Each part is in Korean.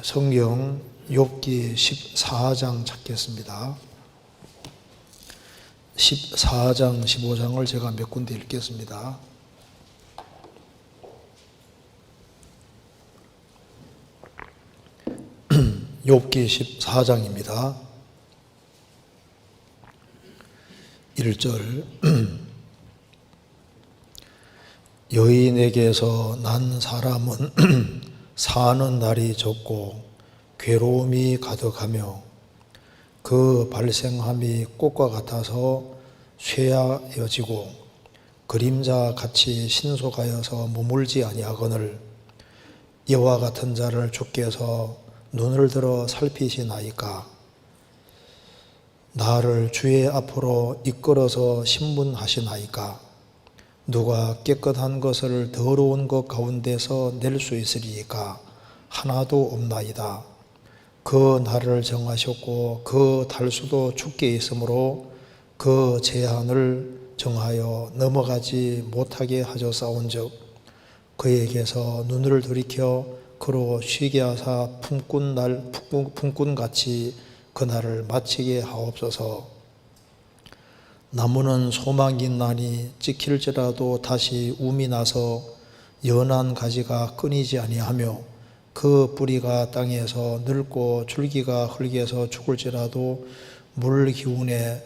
성경 욥기 14장 찾겠습니다. 14장, 15장을 제가 몇 군데 읽겠습니다. 욥기 14장입니다. 1절 여인에게서 난 사람은 사는 날이 적고 괴로움이 가득하며 그 발생함이 꽃과 같아서 쇠하여지고 그림자 같이 신속하여서 머물지 아니하거늘 이와 같은 자를 주께서 눈을 들어 살피시나이까. 나를 주의 앞으로 이끌어서 신문하시나이까. 누가 깨끗한 것을 더러운 것 가운데서 낼 수 있으리이까. 하나도 없나이다. 그 날을 정하셨고 그 달수도 주께 있으므로 그 제한을 정하여 넘어가지 못하게 하셨사온즉 그에게서 눈을 돌이켜 그로 쉬게 하사 품꾼같이 그날을 마치게 하옵소서. 나무는 소망이 있나니 찍힐지라도 다시 움이 나서 연한 가지가 끊이지 아니하며 그 뿌리가 땅에서 늙고 줄기가 흙에서 죽을지라도 물 기운에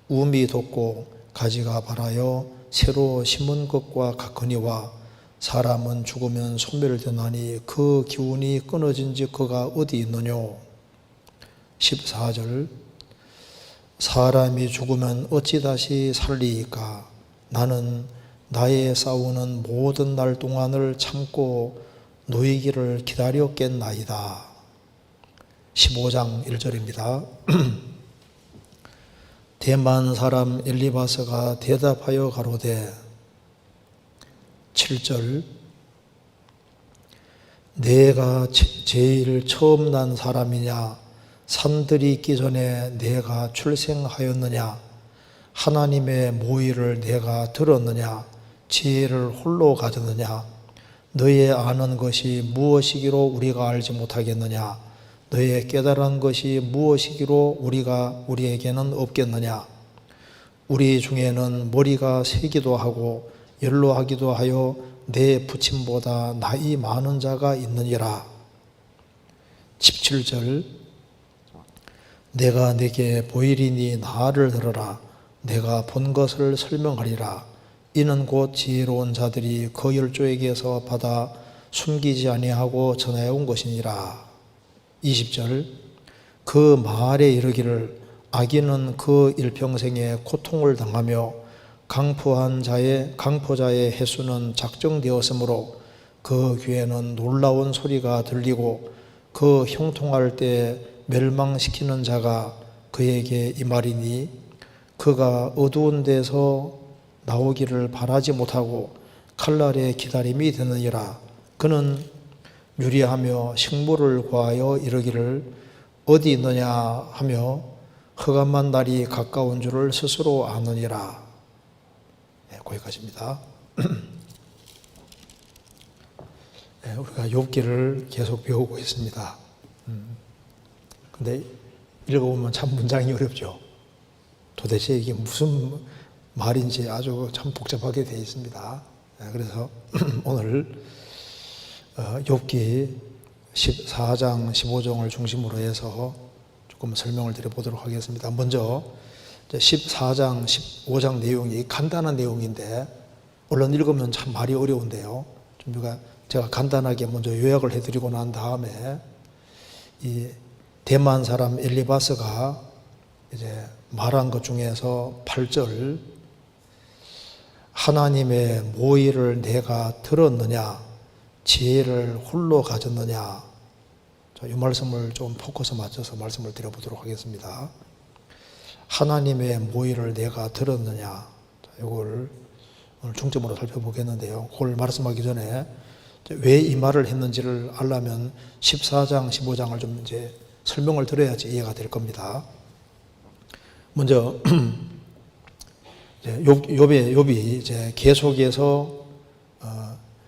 움이 돋고 가지가 발하여 새로 심은 것과 같거니와 사람은 죽으면 소멸되나니 그 기운이 끊어진즉 그가 어디 있느뇨. 14절 사람이 죽으면 어찌 다시 살리이까. 나는 나의 싸우는 모든 날 동안을 참고 놓이기를 기다렸겠나이다. 15장 1절입니다. 대만 사람 엘리바스가 대답하여 가로되 7절 내가 제일 처음 난 사람이냐. 산들이 있기 전에 내가 출생하였느냐. 하나님의 모의를 내가 들었느냐. 지혜를 홀로 가졌느냐. 너의 아는 것이 무엇이기로 우리가 알지 못하겠느냐. 너의 깨달은 것이 무엇이기로 우리에게는 없겠느냐. 우리 중에는 머리가 세기도 하고 연로하기도 하여 내 부친보다 나이 많은 자가 있느니라. 17절 내가 네게 보이리니 나를 들으라. 내가 본 것을 설명하리라. 이는 곧 지혜로운 자들이 그 열조에게서 받아 숨기지 아니하고 전해온 것이니라. 20절 그 말에 이르기를 악인은 그 일평생에 고통을 당하며 강포자의 횟수는 작정되었으므로 그 귀에는 놀라운 소리가 들리고 그 형통할 때 멸망시키는 자가 그에게 임하리니 그가 어두운 데서 나오기를 바라지 못하고 칼날의 기다림이 되느니라. 그는 유리하며 식물을 구하여 이르기를 어디 있느냐 하며 흑암한 날이 가까운 줄을 스스로 아느니라. 거기까지입니다. 우리가 욥기를 계속 배우고 있습니다. 근데 읽어보면 참 문장이 어렵죠. 도대체 이게 무슨 말인지 아주 참 복잡하게 되어 있습니다. 그래서 오늘 욥기 14장, 15장을 중심으로 해서 조금 설명을 드려보도록 하겠습니다. 먼저 14장, 15장 내용이 간단한 내용인데 얼른 읽으면 참 말이 어려운데요. 제가 간단하게 먼저 요약을 해드리고 난 다음에 이 대만 사람 엘리바스가 이제 말한 것 중에서 8절 하나님의 모의를 내가 들었느냐 지혜를 홀로 가졌느냐. 이 말씀을 좀 포커스 맞춰서 말씀을 드려보도록 하겠습니다. 하나님의 모의를 내가 들었느냐. 이걸 오늘 중점으로 살펴보겠는데요. 그걸 말씀하기 전에 왜 이 말을 했는지를 알려면 14장, 15장을 좀 이제 설명을 들어야지 이해가 될 겁니다. 먼저 욥이 이제 계속해서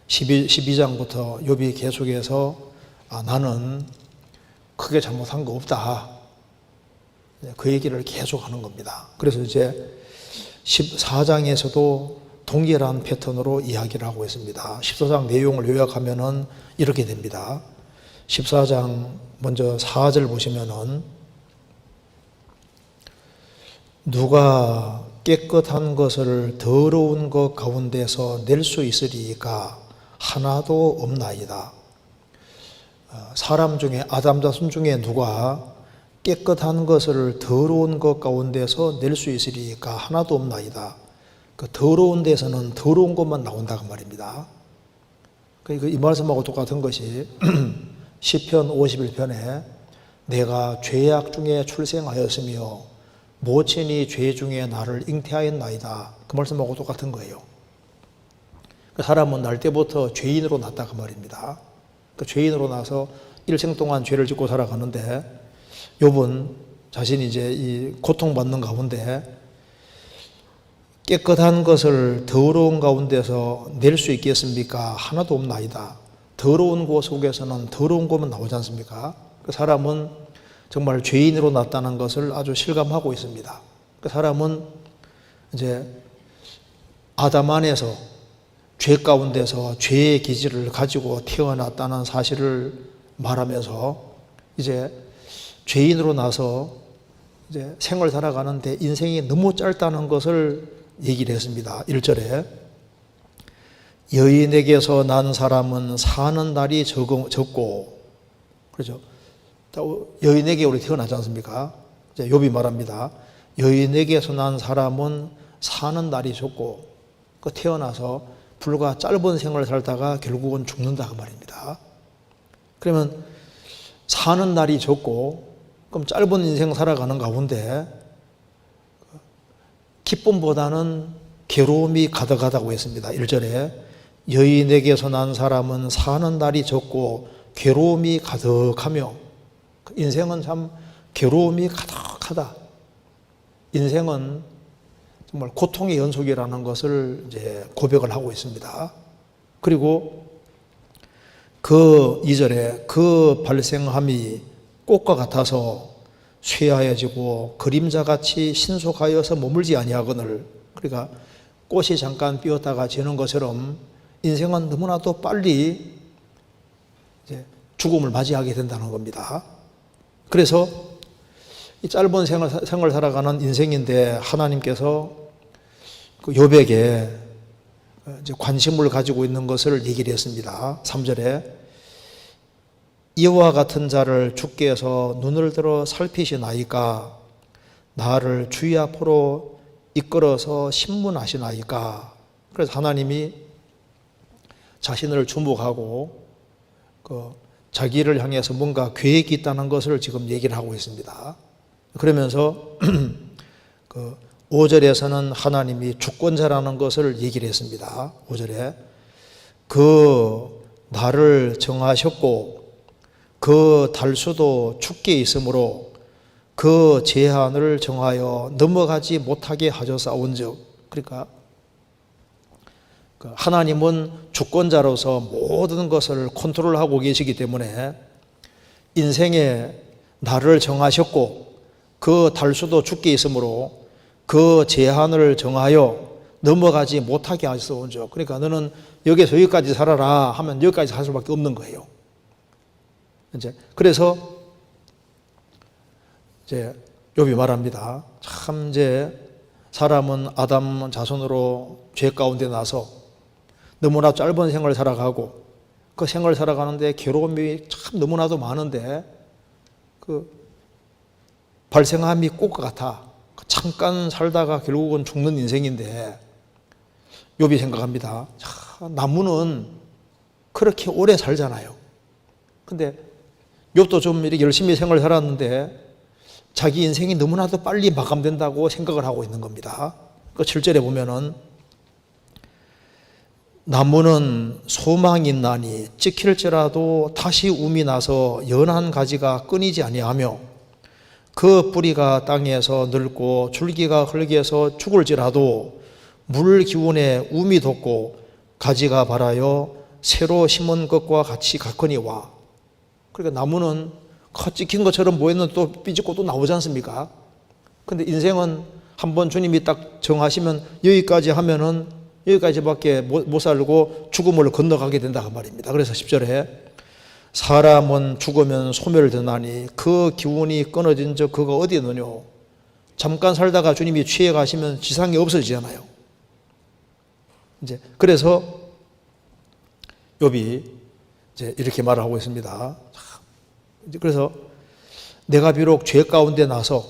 12장부터 욥이 계속해서 나는 크게 잘못한 거 없다. 그 얘기를 계속 하는 겁니다. 그래서 이제 14장에서도 동일한 패턴으로 이야기를 하고 있습니다. 14장 내용을 요약하면은 이렇게 됩니다. 14장 먼저 4절 보시면은 누가 깨끗한 것을 더러운 것 가운데서 낼 수 있으리까 하나도 없나이다. 사람 중에 아담 자손 중에 누가 깨끗한 것을 더러운 것 가운데서 낼 수 있으리까 하나도 없나이다. 그 더러운 데서는 더러운 것만 나온다고 말입니다. 그러니까 이 말씀하고 똑같은 것이 시편 51편에 내가 죄악 중에 출생하였으며 모친이 죄 중에 나를 잉태하였나이다. 그 말씀하고 똑같은 거예요. 그 사람은 날 때부터 죄인으로 났다 그 말입니다. 그 죄인으로 나서 일생 동안 죄를 짓고 살아가는데 욥은 자신이 이제 이 고통받는 가운데 깨끗한 것을 더러운 가운데서 낼 수 있겠습니까? 하나도 없나이다. 더러운 곳 속에서는 더러운 것만 나오지 않습니까? 그 사람은 정말 죄인으로 났다는 것을 아주 실감하고 있습니다. 그 사람은 이제 아담 안에서 죄 가운데서 죄의 기질을 가지고 태어났다는 사실을 말하면서 이제 죄인으로 나서 이제 생을 살아가는데 인생이 너무 짧다는 것을 얘기를 했습니다. 1절에 여인에게서 난 사람은 사는 날이 적고 그렇죠. 여인에게 우리 태어나지 않습니까? 이제 욥이 말합니다. 여인에게서 난 사람은 사는 날이 적고 그 태어나서 불과 짧은 생을 살다가 결국은 죽는다 그 말입니다. 그러면 사는 날이 적고 그럼 짧은 인생 살아가는 가운데 기쁨보다는 괴로움이 가득하다고 했습니다. 1절에 여인에게서 난 사람은 사는 날이 적고 괴로움이 가득하며 인생은 참 괴로움이 가득하다. 인생은 정말 고통의 연속이라는 것을 이제 고백을 하고 있습니다. 그리고 그 2절에 그 발생함이 꽃과 같아서 쇠하여지고 그림자같이 신속하여서 머물지 아니하거늘 그러니까 꽃이 잠깐 피었다가 지는 것처럼 인생은 너무나도 빨리 이제 죽음을 맞이하게 된다는 겁니다. 그래서 이 짧은 생을 살아가는 인생인데 하나님께서 그 욥에게 이제 관심을 가지고 있는 것을 얘기를 했습니다. 3절에 이와 같은 자를 주께서 눈을 들어 살피시나이까 나를 주의 앞으로 이끌어서 신문하시나이까. 그래서 하나님이 자신을 주목하고 자기를 향해서 뭔가 계획이 있다는 것을 지금 얘기를 하고 있습니다. 그러면서 5절에서는 하나님이 주권자라는 것을 얘기를 했습니다. 5절에 그 날을 정하셨고 그 달수도 죽게 있으므로 그 제한을 정하여 넘어가지 못하게 하셨사온즉 그러니까 하나님은 주권자로서 모든 것을 컨트롤하고 계시기 때문에 인생의 날을 정하셨고 그 달수도 죽게 있으므로 그 제한을 정하여 넘어가지 못하게 하셨사온즉 그러니까 너는 여기서 여기까지 살아라 하면 여기까지 살 수밖에 없는 거예요. 이제 그래서 이제 욥이 말합니다. 참 이제 사람은 아담 자손으로 죄 가운데 나서 너무나 짧은 생을 살아가고 그 생을 살아가는데 괴로움이 참 너무나도 많은데 그 발생함이 꽃과 같아. 잠깐 살다가 결국은 죽는 인생인데 욥이 생각합니다. 나무는 그렇게 오래 살잖아요. 근데 욥도 좀 이렇게 열심히 생을 살았는데 자기 인생이 너무나도 빨리 마감된다고 생각을 하고 있는 겁니다. 그 7절에 보면은 나무는 소망이 있나니 찍힐지라도 다시 움이 나서 연한 가지가 끊이지 아니하며 그 뿌리가 땅에서 늙고 줄기가 흙에서 죽을지라도 물 기운에 움이 돋고 가지가 발하여 새로 심은 것과 같이 같거니와 그러니까 나무는 찍힌 것처럼 보이는 또 삐집고 또 나오지 않습니까? 근데 인생은 한번 주님이 딱 정하시면 여기까지 하면은 여기까지밖에 못 살고 죽음을 건너가게 된다 그 말입니다. 그래서 10절에 사람은 죽으면 소멸되나니 그 기운이 끊어진 적 그가 어디에 있느뇨. 잠깐 살다가 주님이 취해 가시면 지상에 없어지잖아요. 이제 그래서 욥이 이제 이렇게 말하고 있습니다. 그래서 내가 비록 죄 가운데 나서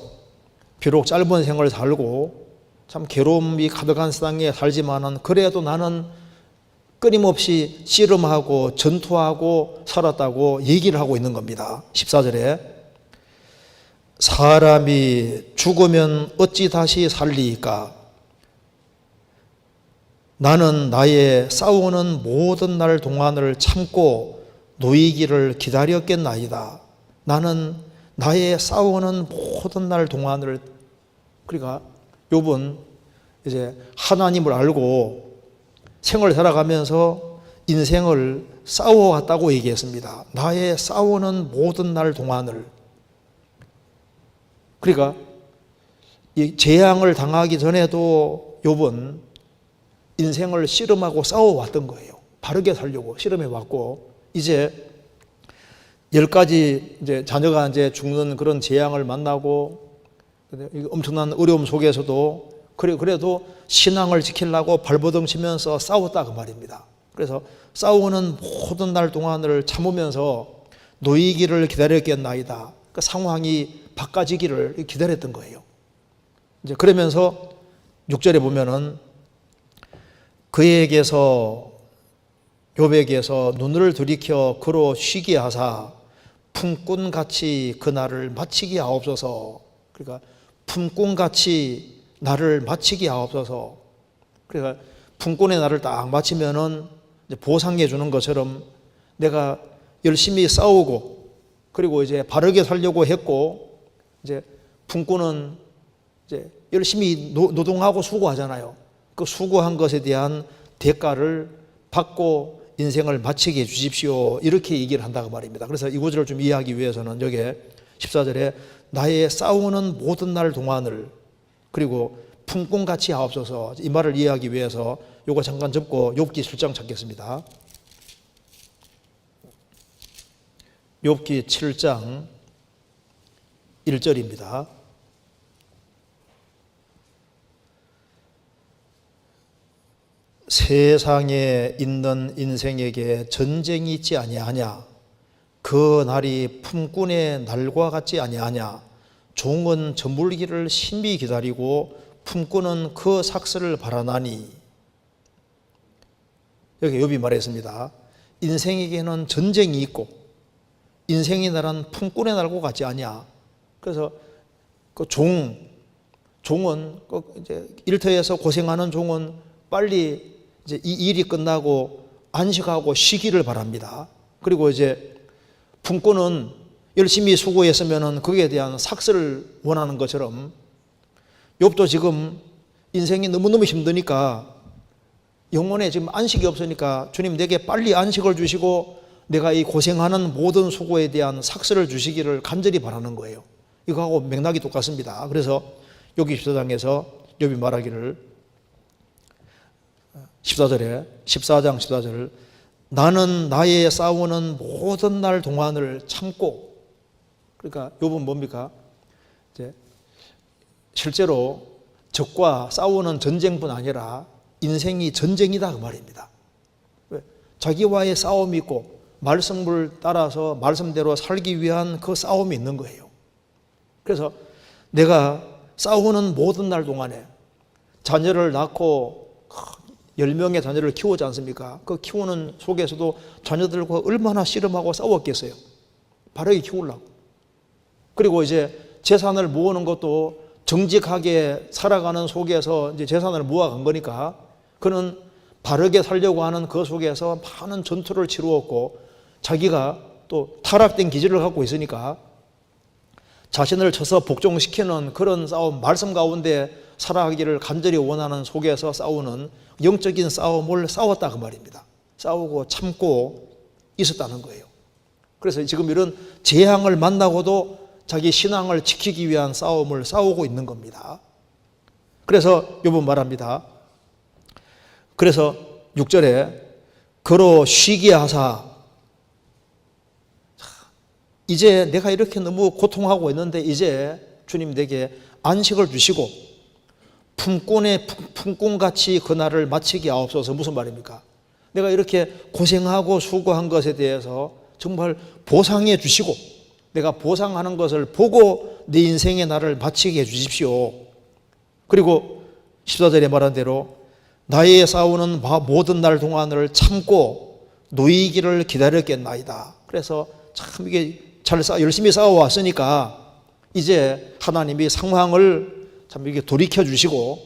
비록 짧은 생을 살고 참 괴로움이 가득한 세상에 살지만은 그래도 나는 끊임없이 씨름하고 전투하고 살았다고 얘기를 하고 있는 겁니다. 14절에 사람이 죽으면 어찌 다시 살리이까? 나는 나의 싸우는 모든 날 동안을 참고 놓이기를 기다렸겠나이다. 나는 나의 싸우는 모든 날 동안을, 그러니까 욥은 이제 하나님을 알고 생을 살아가면서 인생을 싸워왔다고 얘기했습니다. 나의 싸우는 모든 날 동안을. 그러니까 이 재앙을 당하기 전에도 욥은 인생을 씨름하고 싸워왔던 거예요. 바르게 살려고 씨름해왔고, 이제 10가지 이제 자녀가 이제 죽는 그런 재앙을 만나고 엄청난 어려움 속에서도 그래도 신앙을 지키려고 발버둥 치면서 싸웠다 그 말입니다. 그래서 싸우는 모든 날 동안을 참으면서 놓이기를 기다렸겠나이다. 그 상황이 바꿔지기를 기다렸던 거예요. 이제 그러면서 6절에 보면은 그에게서 욥에게서 눈을 들이켜 그로 쉬게 하사 품꾼같이 그 날을 마치게 하옵소서. 그러니까 품꾼같이 나를 마치게 하옵소서. 그러니까 품꾼의 날을 딱 마치면은 이제 보상해 주는 것처럼 내가 열심히 싸우고 그리고 이제 바르게 살려고 했고, 이제 품꾼은 이제 열심히 노동하고 수고하잖아요. 그 수고한 것에 대한 대가를 받고 인생을 마치게 해 주십시오. 이렇게 얘기를 한다고 말입니다. 그래서 이 구절을 좀 이해하기 위해서는 여기 14절에 나의 싸우는 모든 날 동안을 그리고 품꾼같이 하옵소서, 이 말을 이해하기 위해서 요거 잠깐 접고 욥기 7장 찾겠습니다. 욥기 7장 1절입니다. 세상에 있는 인생에게 전쟁이 있지 아니하냐? 그 날이 품꾼의 날과 같지 아니하냐? 종은 저물기를 심히 기다리고 품꾼은 그 삭슬을 바라나니. 여기 욥이 말했습니다. 인생에게는 전쟁이 있고 인생의 날은 품꾼의 날과 같지 아니야. 그래서 그 종은 이제 일터에서 고생하는 종은 빨리 이제 이 일이 끝나고 안식하고 쉬기를 바랍니다. 그리고 이제 품꾼은 열심히 수고했으면은 거기에 대한 삭슬을 원하는 것처럼 욥도 지금 인생이 너무너무 힘드니까 영혼에 지금 안식이 없으니까 주님 내게 빨리 안식을 주시고 내가 이 고생하는 모든 수고에 대한 삭슬을 주시기를 간절히 바라는 거예요. 이거하고 맥락이 똑같습니다. 그래서 욥기 14장에서 욥이 말하기를 14장 14절 나는 나의 싸우는 모든 날 동안을 참고, 그러니까 욥은 뭡니까? 이제 실제로 적과 싸우는 전쟁뿐 아니라 인생이 전쟁이다 그 말입니다. 왜? 자기와의 싸움이 있고 말씀을 따라서 말씀대로 살기 위한 그 싸움이 있는 거예요. 그래서 내가 싸우는 모든 날 동안에 자녀를 낳고 10명의 자녀를 키우지 않습니까? 그 키우는 속에서도 자녀들과 얼마나 씨름하고 싸웠겠어요. 바르게 키우려고. 그리고 이제 재산을 모으는 것도 정직하게 살아가는 속에서 이제 재산을 모아간 거니까 그는 바르게 살려고 하는 그 속에서 많은 전투를 치루었고 자기가 또 타락된 기질을 갖고 있으니까 자신을 쳐서 복종시키는 그런 싸움, 말씀 가운데 살아가기를 간절히 원하는 속에서 싸우는 영적인 싸움을 싸웠다 그 말입니다. 싸우고 참고 있었다는 거예요. 그래서 지금 이런 재앙을 만나고도 자기 신앙을 지키기 위한 싸움을 싸우고 있는 겁니다. 그래서 요번 말합니다. 그래서 6절에 그로 쉬게 하사, 이제 내가 이렇게 너무 고통하고 있는데 이제 주님 내게 안식을 주시고 품꾼같이 그날을 마치게 하옵소서. 무슨 말입니까? 내가 이렇게 고생하고 수고한 것에 대해서 정말 보상해 주시고 내가 보상하는 것을 보고 내 인생의 날을 마치게 해 주십시오. 그리고 14절에 말한 대로 나의 싸우는 모든 날 동안을 참고 놓이기를 기다렸겠나이다. 그래서 참 이게 열심히 싸워왔으니까 이제 하나님이 상황을 참 이렇게 돌이켜 주시고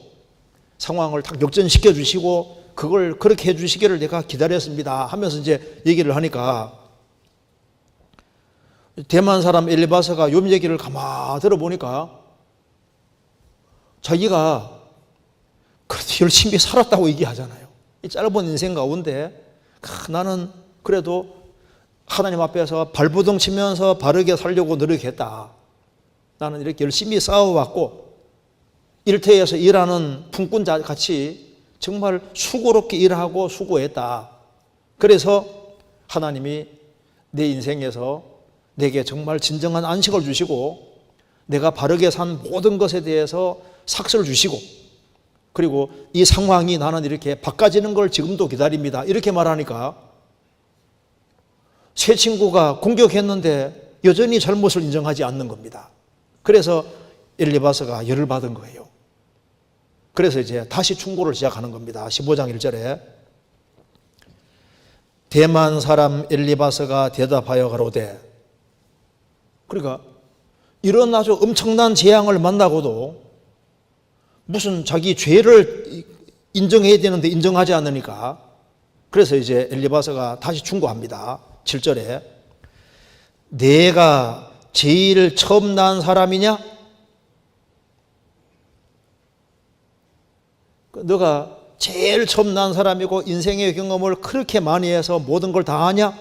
상황을 딱 역전시켜 주시고 그걸 그렇게 해 주시기를 내가 기다렸습니다 하면서 이제 얘기를 하니까 대만 사람 엘리바스가 욥 얘기를 가만 들어보니까 자기가 그래도 열심히 살았다고 얘기하잖아요. 이 짧은 인생 가운데 나는 그래도 하나님 앞에서 발부둥 치면서 바르게 살려고 노력했다. 나는 이렇게 열심히 싸워왔고 일터에서 일하는 품꾼같이 정말 수고롭게 일하고 수고했다. 그래서 하나님이 내 인생에서 내게 정말 진정한 안식을 주시고 내가 바르게 산 모든 것에 대해서 삭스를 주시고 그리고 이 상황이 나는 이렇게 바꿔지는 걸 지금도 기다립니다. 이렇게 말하니까 새 친구가 공격했는데 여전히 잘못을 인정하지 않는 겁니다. 그래서 엘리바스가 열을 받은 거예요. 그래서 이제 다시 충고를 시작하는 겁니다. 15장 1절에 대만 사람 엘리바스가 대답하여 가로되, 그러니까 이런 아주 엄청난 재앙을 만나고도 무슨 자기 죄를 인정해야 되는데 인정하지 않으니까 그래서 이제 엘리바스가 다시 충고합니다. 7절에 내가 제일 처음 난 사람이냐? 너가 제일 처음 난 사람이고 인생의 경험을 그렇게 많이 해서 모든 걸 다 하냐?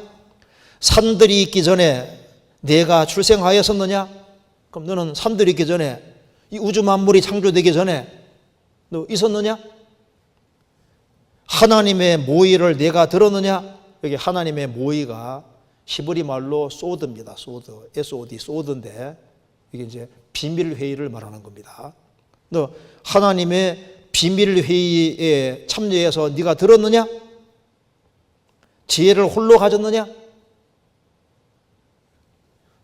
산들이 있기 전에 내가 출생하였었느냐? 그럼 너는 산들이 있기 전에 이 우주 만물이 창조되기 전에 너 있었느냐? 하나님의 모의를 내가 들었느냐? 여기 하나님의 모의가 히브리 말로 소드입니다. 소드, SOD, 소드인데 이게 이제 비밀 회의를 말하는 겁니다. 너 하나님의 비밀 회의에 참여해서 네가 들었느냐? 지혜를 홀로 가졌느냐?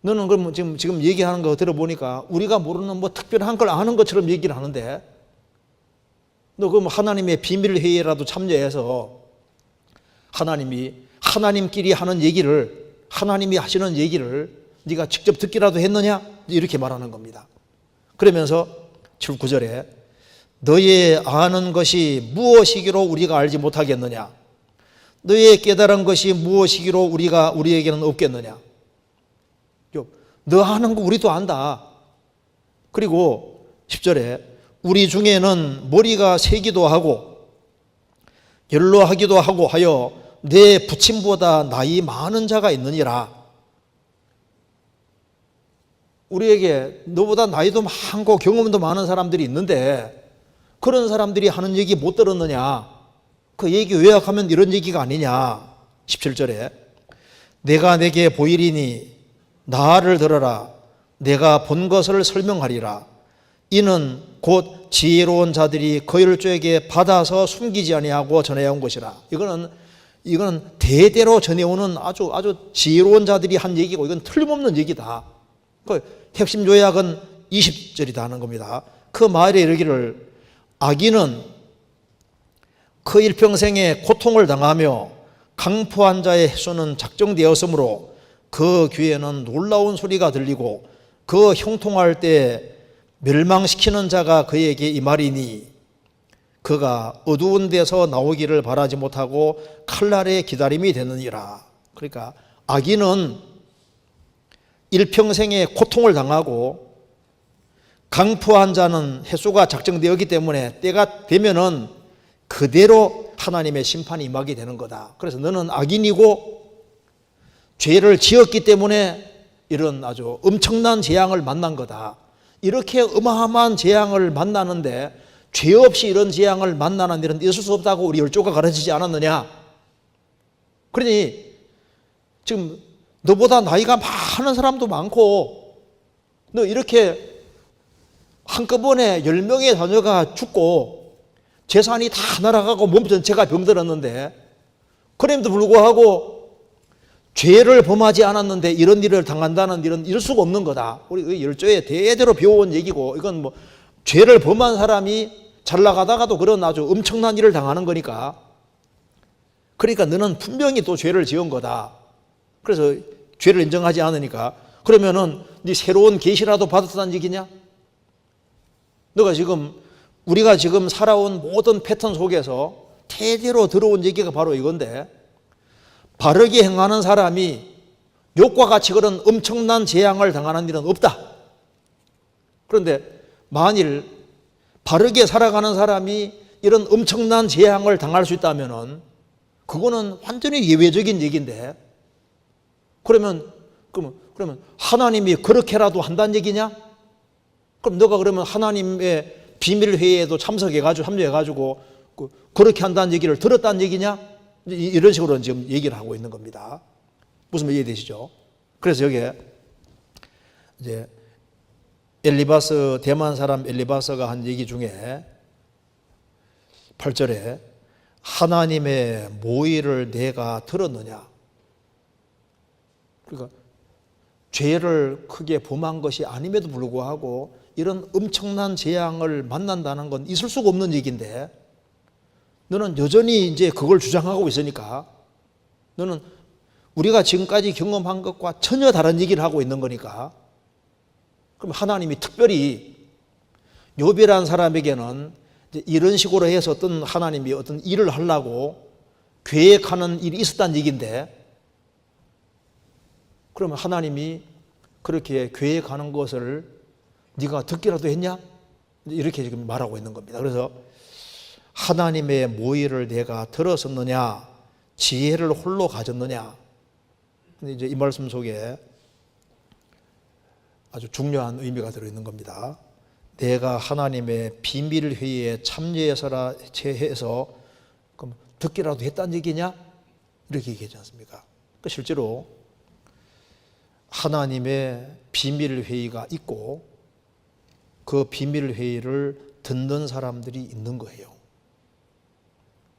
너는 그럼 지금 얘기하는 거 들어보니까 우리가 모르는 뭐 특별한 걸 아는 것처럼 얘기를 하는데 너 그럼 하나님의 비밀 회의라도 참여해서 하나님이 하나님끼리 하는 얘기를 하나님이 하시는 얘기를 네가 직접 듣기라도 했느냐? 이렇게 말하는 겁니다. 그러면서 7, 9절에 너의 아는 것이 무엇이기로 우리가 알지 못하겠느냐? 너의 깨달은 것이 무엇이기로 우리에게는 없겠느냐? 너 아는 거 우리도 안다. 그리고 10절에 우리 중에는 머리가 세기도 하고 연로하기도 하고 하여 내 부친보다 나이 많은 자가 있느니라. 우리에게 너보다 나이도 많고 경험도 많은 사람들이 있는데 그런 사람들이 하는 얘기 못 들었느냐? 그 얘기 요약하면 이런 얘기가 아니냐? 17절에 내가 내게 보이리니 나를 들어라. 내가 본 것을 설명하리라. 이는 곧 지혜로운 자들이 거열죄에게 받아서 숨기지 아니하고 전해온 것이라. 이거는 대대로 전해오는 아주 지혜로운 자들이 한 얘기고 이건 틀림없는 얘기다. 그 핵심 요약은 20절이다 하는 겁니다. 그 말에 이르기를 악인은 그 일평생에 고통을 당하며 강포한 자의 해수는 작정되었으므로 그 귀에는 놀라운 소리가 들리고 그 형통할 때 멸망시키는 자가 그에게 임하리니 그가 어두운 데서 나오기를 바라지 못하고 칼날의 기다림이 되느니라. 그러니까 악인은 일평생에 고통을 당하고 강포한 자는 해수가 작정되었기 때문에 때가 되면은 그대로 하나님의 심판이 임하게 되는 거다. 그래서 너는 악인이고 죄를 지었기 때문에 이런 아주 엄청난 재앙을 만난 거다. 이렇게 어마어마한 재앙을 만나는데 죄 없이 이런 재앙을 만나는 일은 있을 수 없다고 우리 열조가 가르치지 않았느냐. 그러니 지금 너보다 나이가 많은 사람도 많고 너 이렇게 한꺼번에 10명의 자녀가 죽고 재산이 다 날아가고 몸 전체가 병들었는데 그럼에도 불구하고 죄를 범하지 않았는데 이런 일을 당한다는 일은 이럴 수가 없는 거다. 우리 열조에 대대로 배워온 얘기고 이건 뭐 죄를 범한 사람이 잘 나가다가도 그런 아주 엄청난 일을 당하는 거니까. 그러니까 너는 분명히 또 죄를 지은 거다. 그래서 죄를 인정하지 않으니까 그러면은 네 새로운 계시라도 받았다는 얘기냐? 너가 지금 우리가 지금 살아온 모든 패턴 속에서 대대로 들어온 얘기가 바로 이건데 바르게 행하는 사람이 욕과 같이 그런 엄청난 재앙을 당하는 일은 없다. 그런데 만일 바르게 살아가는 사람이 이런 엄청난 재앙을 당할 수 있다면은 그거는 완전히 예외적인 얘기인데 그러면 하나님이 그렇게라도 한다는 얘기냐? 그럼 너가 그러면 하나님의 비밀회의에도 참여해가지고 그렇게 한다는 얘기를 들었다는 얘기냐? 이런 식으로 지금 얘기를 하고 있는 겁니다. 무슨 말 이해되시죠? 그래서 여기에 이제 엘리바스, 대만 사람 엘리바스가 한 얘기 중에 8절에 하나님의 모의를 내가 들었느냐? 그러니까 죄를 크게 범한 것이 아님에도 불구하고 이런 엄청난 재앙을 만난다는 건 있을 수가 없는 얘기인데 너는 여전히 이제 그걸 주장하고 있으니까 너는 우리가 지금까지 경험한 것과 전혀 다른 얘기를 하고 있는 거니까 그럼 하나님이 특별히 욥이라는 사람에게는 이런 식으로 해서 어떤 하나님이 어떤 일을 하려고 계획하는 일이 있었다는 얘기인데 그러면 하나님이 그렇게 계획하는 것을 네가 듣기라도 했냐? 이렇게 지금 말하고 있는 겁니다. 그래서 하나님의 모의를 내가 들었었느냐? 지혜를 홀로 가졌느냐? 근데 이제 이 말씀 속에 아주 중요한 의미가 들어있는 겁니다. 내가 하나님의 비밀 회의에 참여해서 그럼 듣기라도 했다는 얘기냐? 이렇게 얘기하지 않습니까? 실제로 하나님의 비밀 회의가 있고 그 비밀 회의를 듣는 사람들이 있는 거예요.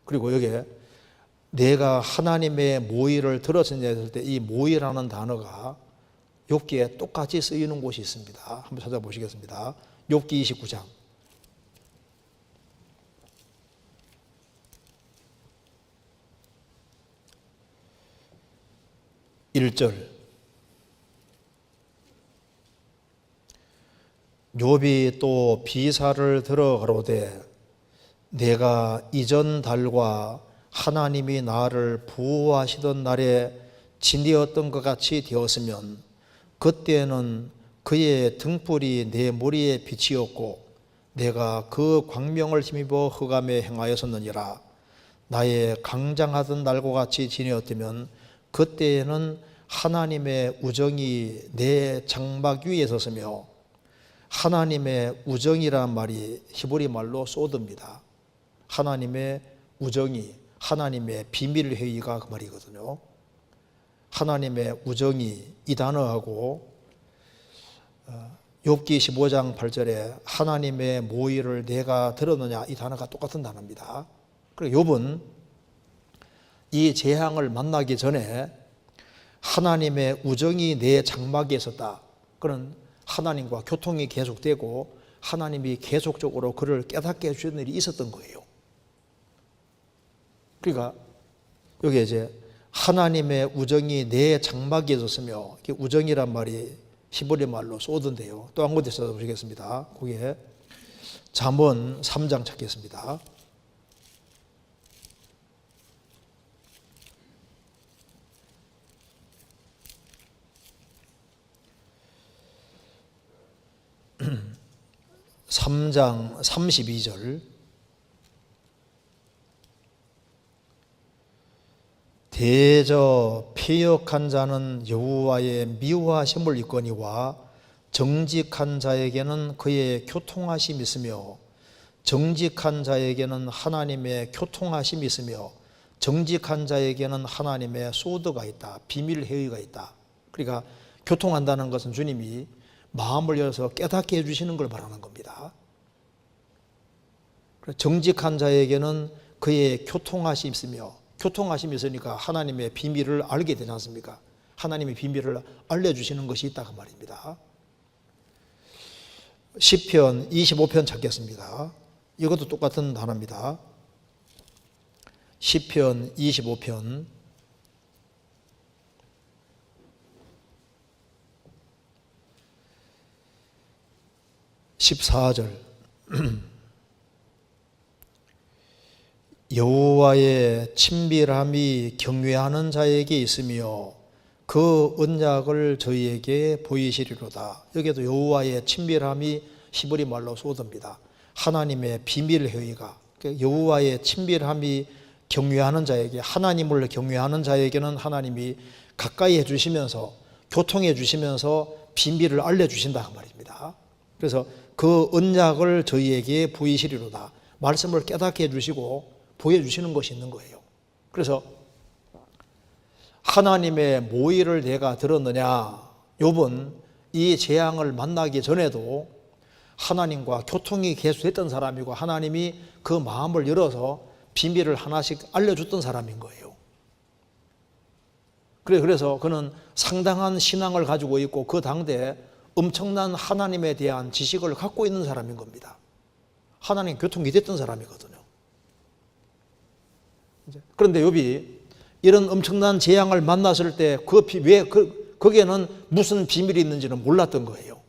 그리고 여기에 내가 하나님의 모의를 들었느냐 했을 때 이 모의라는 단어가 욥기에 똑같이 쓰이는 곳이 있습니다. 한번 찾아보시겠습니다. 욥기 29장 1절 욥이 또 비사를 들어 가로되 내가 이전 달과 하나님이 나를 보호하시던 날에 진이었던 것 같이 되었으면 그때는 그의 등불이 내 머리에 빛이었고 내가 그 광명을 힘입어 흑암에 행하였었느니라. 나의 강장하던 날과 같이 지내었다면 그때에는 하나님의 우정이 내 장막 위에 섰으며 하나님의 우정이란 말이 히브리 말로 소드입니다. 하나님의 우정이, 하나님의 비밀 회의가 그 말이거든요. 하나님의 우정이 이 단어하고 욥기 15장 8절에 하나님의 모의를 내가 들었느냐 이 단어가 똑같은 단어입니다. 그리고 욥은 이 재앙을 만나기 전에 하나님의 우정이 내 장막에 있었다. 그런 하나님과 교통이 계속되고 하나님이 계속적으로 그를 깨닫게 해주는 일이 있었던 거예요. 그러니까 여기 이제 하나님의 우정이 내 장막에 있었으며 우정이란 말이 히브리 말로 소드인데요. 또 한 군데 써보시겠습니다. 거기에 잠언 3장 찾겠습니다. (3장) 32절 대저 패역한 자는 여호와의 미워하심을 입거니와 정직한 자에게는 그의 교통하심이 있으며 정직한 자에게는 하나님의 교통하심이 있으며 정직한 자에게는 하나님의 소드가 있다. 비밀 회의가 있다. 그러니까 교통한다는 것은 주님이 마음을 열어서 깨닫게 해주시는 걸 말하는 겁니다. 정직한 자에게는 그의 교통하심이 있으며 교통하심이 있으니까 하나님의 비밀을 알게 되지 않습니까? 하나님의 비밀을 알려주시는 것이 있다 그 말입니다. 시편 25편 찾겠습니다. 이것도 똑같은 단어입니다. 시편 25편 14절 여호와의 친밀함이 경외하는 자에게 있으며 그 언약을 저희에게 보이시리로다. 여기에도 여호와의 친밀함이 히브리 말로 소드입니다. 하나님의 비밀 회의가 여호와의 친밀함이 경외하는 자에게 하나님을 경외하는 자에게는 하나님이 가까이 해주시면서 교통해 주시면서 비밀을 알려주신다 그 말입니다. 그래서 그 언약을 저희에게 보이시리로다. 말씀을 깨닫게 해주시고 보여주시는 것이 있는 거예요. 그래서 하나님의 모의를 내가 들었느냐? 욥은 이 재앙을 만나기 전에도 하나님과 교통이 계속했던 사람이고 하나님이 그 마음을 열어서 비밀을 하나씩 알려줬던 사람인 거예요. 그래서 그는 상당한 신앙을 가지고 있고 그 당대에 엄청난 하나님에 대한 지식을 갖고 있는 사람인 겁니다. 하나님 교통이 됐던 사람이거든요. 그런데 욥이 이런 엄청난 재앙을 만났을 때 거기에는 무슨 비밀이 있는지는 몰랐던 거예요.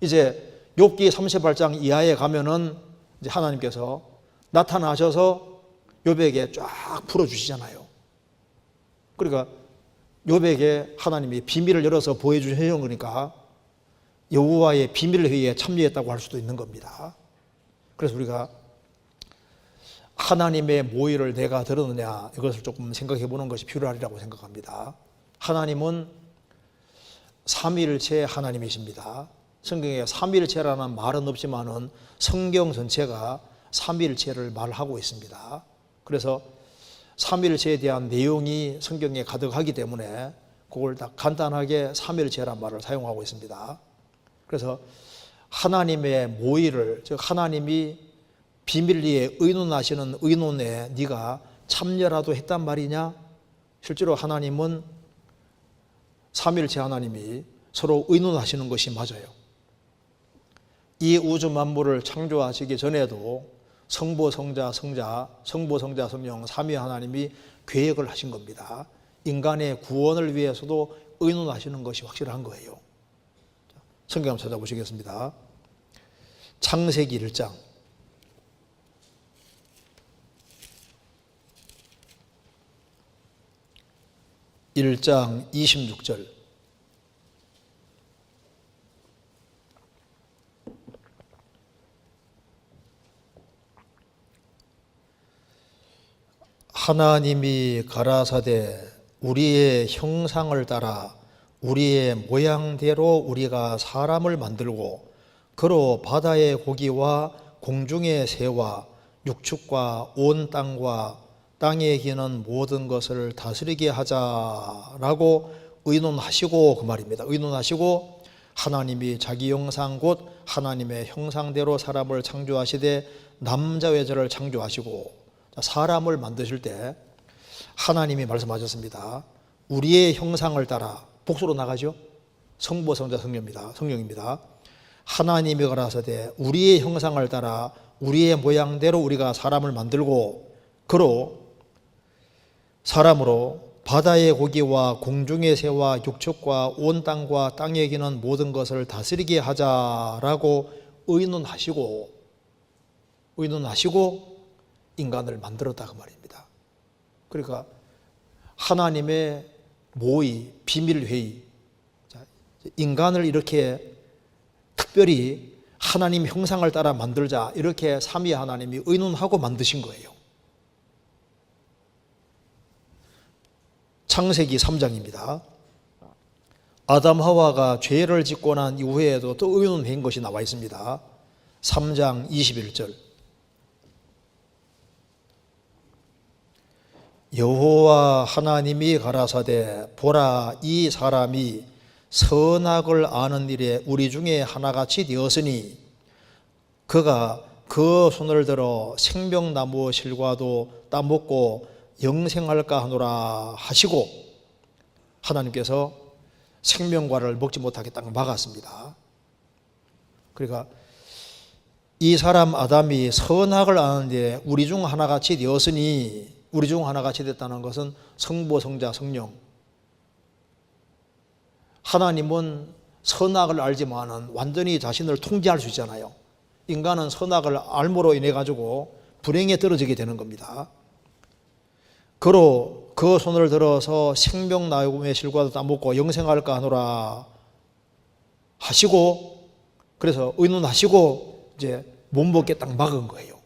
이제 욥기 38장 이하에 가면은 이제 하나님께서 나타나셔서 욥에게 쫙 풀어주시잖아요. 그러니까 욥에게 하나님이 비밀을 열어서 보여주시는 거니까 여호와의 비밀 회의에 참여했다고 할 수도 있는 겁니다. 그래서 우리가 하나님의 모의를 내가 들었느냐 이것을 조금 생각해 보는 것이 필요하리라고 생각합니다. 하나님은 삼위일체 하나님이십니다. 성경에 삼위일체라는 말은 없지만은 성경 전체가 삼위일체를 말하고 있습니다. 그래서 삼위일체에 대한 내용이 성경에 가득하기 때문에 그걸 다 간단하게 삼위일체라는 말을 사용하고 있습니다. 그래서 하나님의 모의를, 즉 하나님이 비밀리에 의논하시는 의논에 네가 참여라도 했단 말이냐? 실제로 하나님은 삼위일체 하나님이 서로 의논하시는 것이 맞아요. 이 우주 만물을 창조하시기 전에도 성부, 성자, 성령 삼위 하나님이 계획을 하신 겁니다. 인간의 구원을 위해서도 의논하시는 것이 확실한 거예요. 성경 한번 찾아보시겠습니다. 창세기 1장 1장 26절 하나님이 가라사대 우리의 형상을 따라 우리의 모양대로 우리가 사람을 만들고 그로 바다의 고기와 공중의 새와 육축과 온 땅과 땅에 기는 모든 것을 다스리게 하자라고 의논하시고 그 말입니다. 의논하시고 하나님이 자기 형상 곧 하나님의 형상대로 사람을 창조하시되 남자 여자를 창조하시고 사람을 만드실 때 하나님이 말씀하셨습니다. 우리의 형상을 따라 복수로 나가죠. 성부, 성자, 성령입니다. 하나님이 가라사대 우리의 형상을 따라 우리의 모양대로 우리가 사람을 만들고 그로 사람으로 바다의 고기와 공중의 새와 육축과 온 땅과 땅에 기는 모든 것을 다스리게 하자라고 의논하시고 인간을 만들었다 그 말입니다. 그러니까 하나님의 모의, 비밀회의, 인간을 이렇게 특별히 하나님 형상을 따라 만들자 이렇게 삼위 하나님이 의논하고 만드신 거예요. 창세기 3장입니다. 아담 하와가 죄를 짓고 난 이후에도 또 의논한 것이 나와 있습니다. 3장 21절. 여호와 하나님이 가라사대 보라 이 사람이 선악을 아는 일에 우리 중에 하나같이 되었으니 그가 그 손을 들어 생명나무 실과도 따먹고 영생할까 하노라 하시고 하나님께서 생명과를 먹지 못하게 딱 막았습니다. 그러니까 이 사람 아담이 선악을 아는데 우리 중 하나같이 되었으니, 우리 중 하나같이 됐다는 것은 성부, 성자, 성령. 하나님은 선악을 알지만은 완전히 자신을 통제할 수 있잖아요. 인간은 선악을 알므로 인해 가지고 불행에 떨어지게 되는 겁니다. 그로 그 손을 들어서 생명나무의 실과도 따먹고 영생할까 하노라 하시고, 그래서 의논하시고 이제 못 먹게 딱 막은 거예요.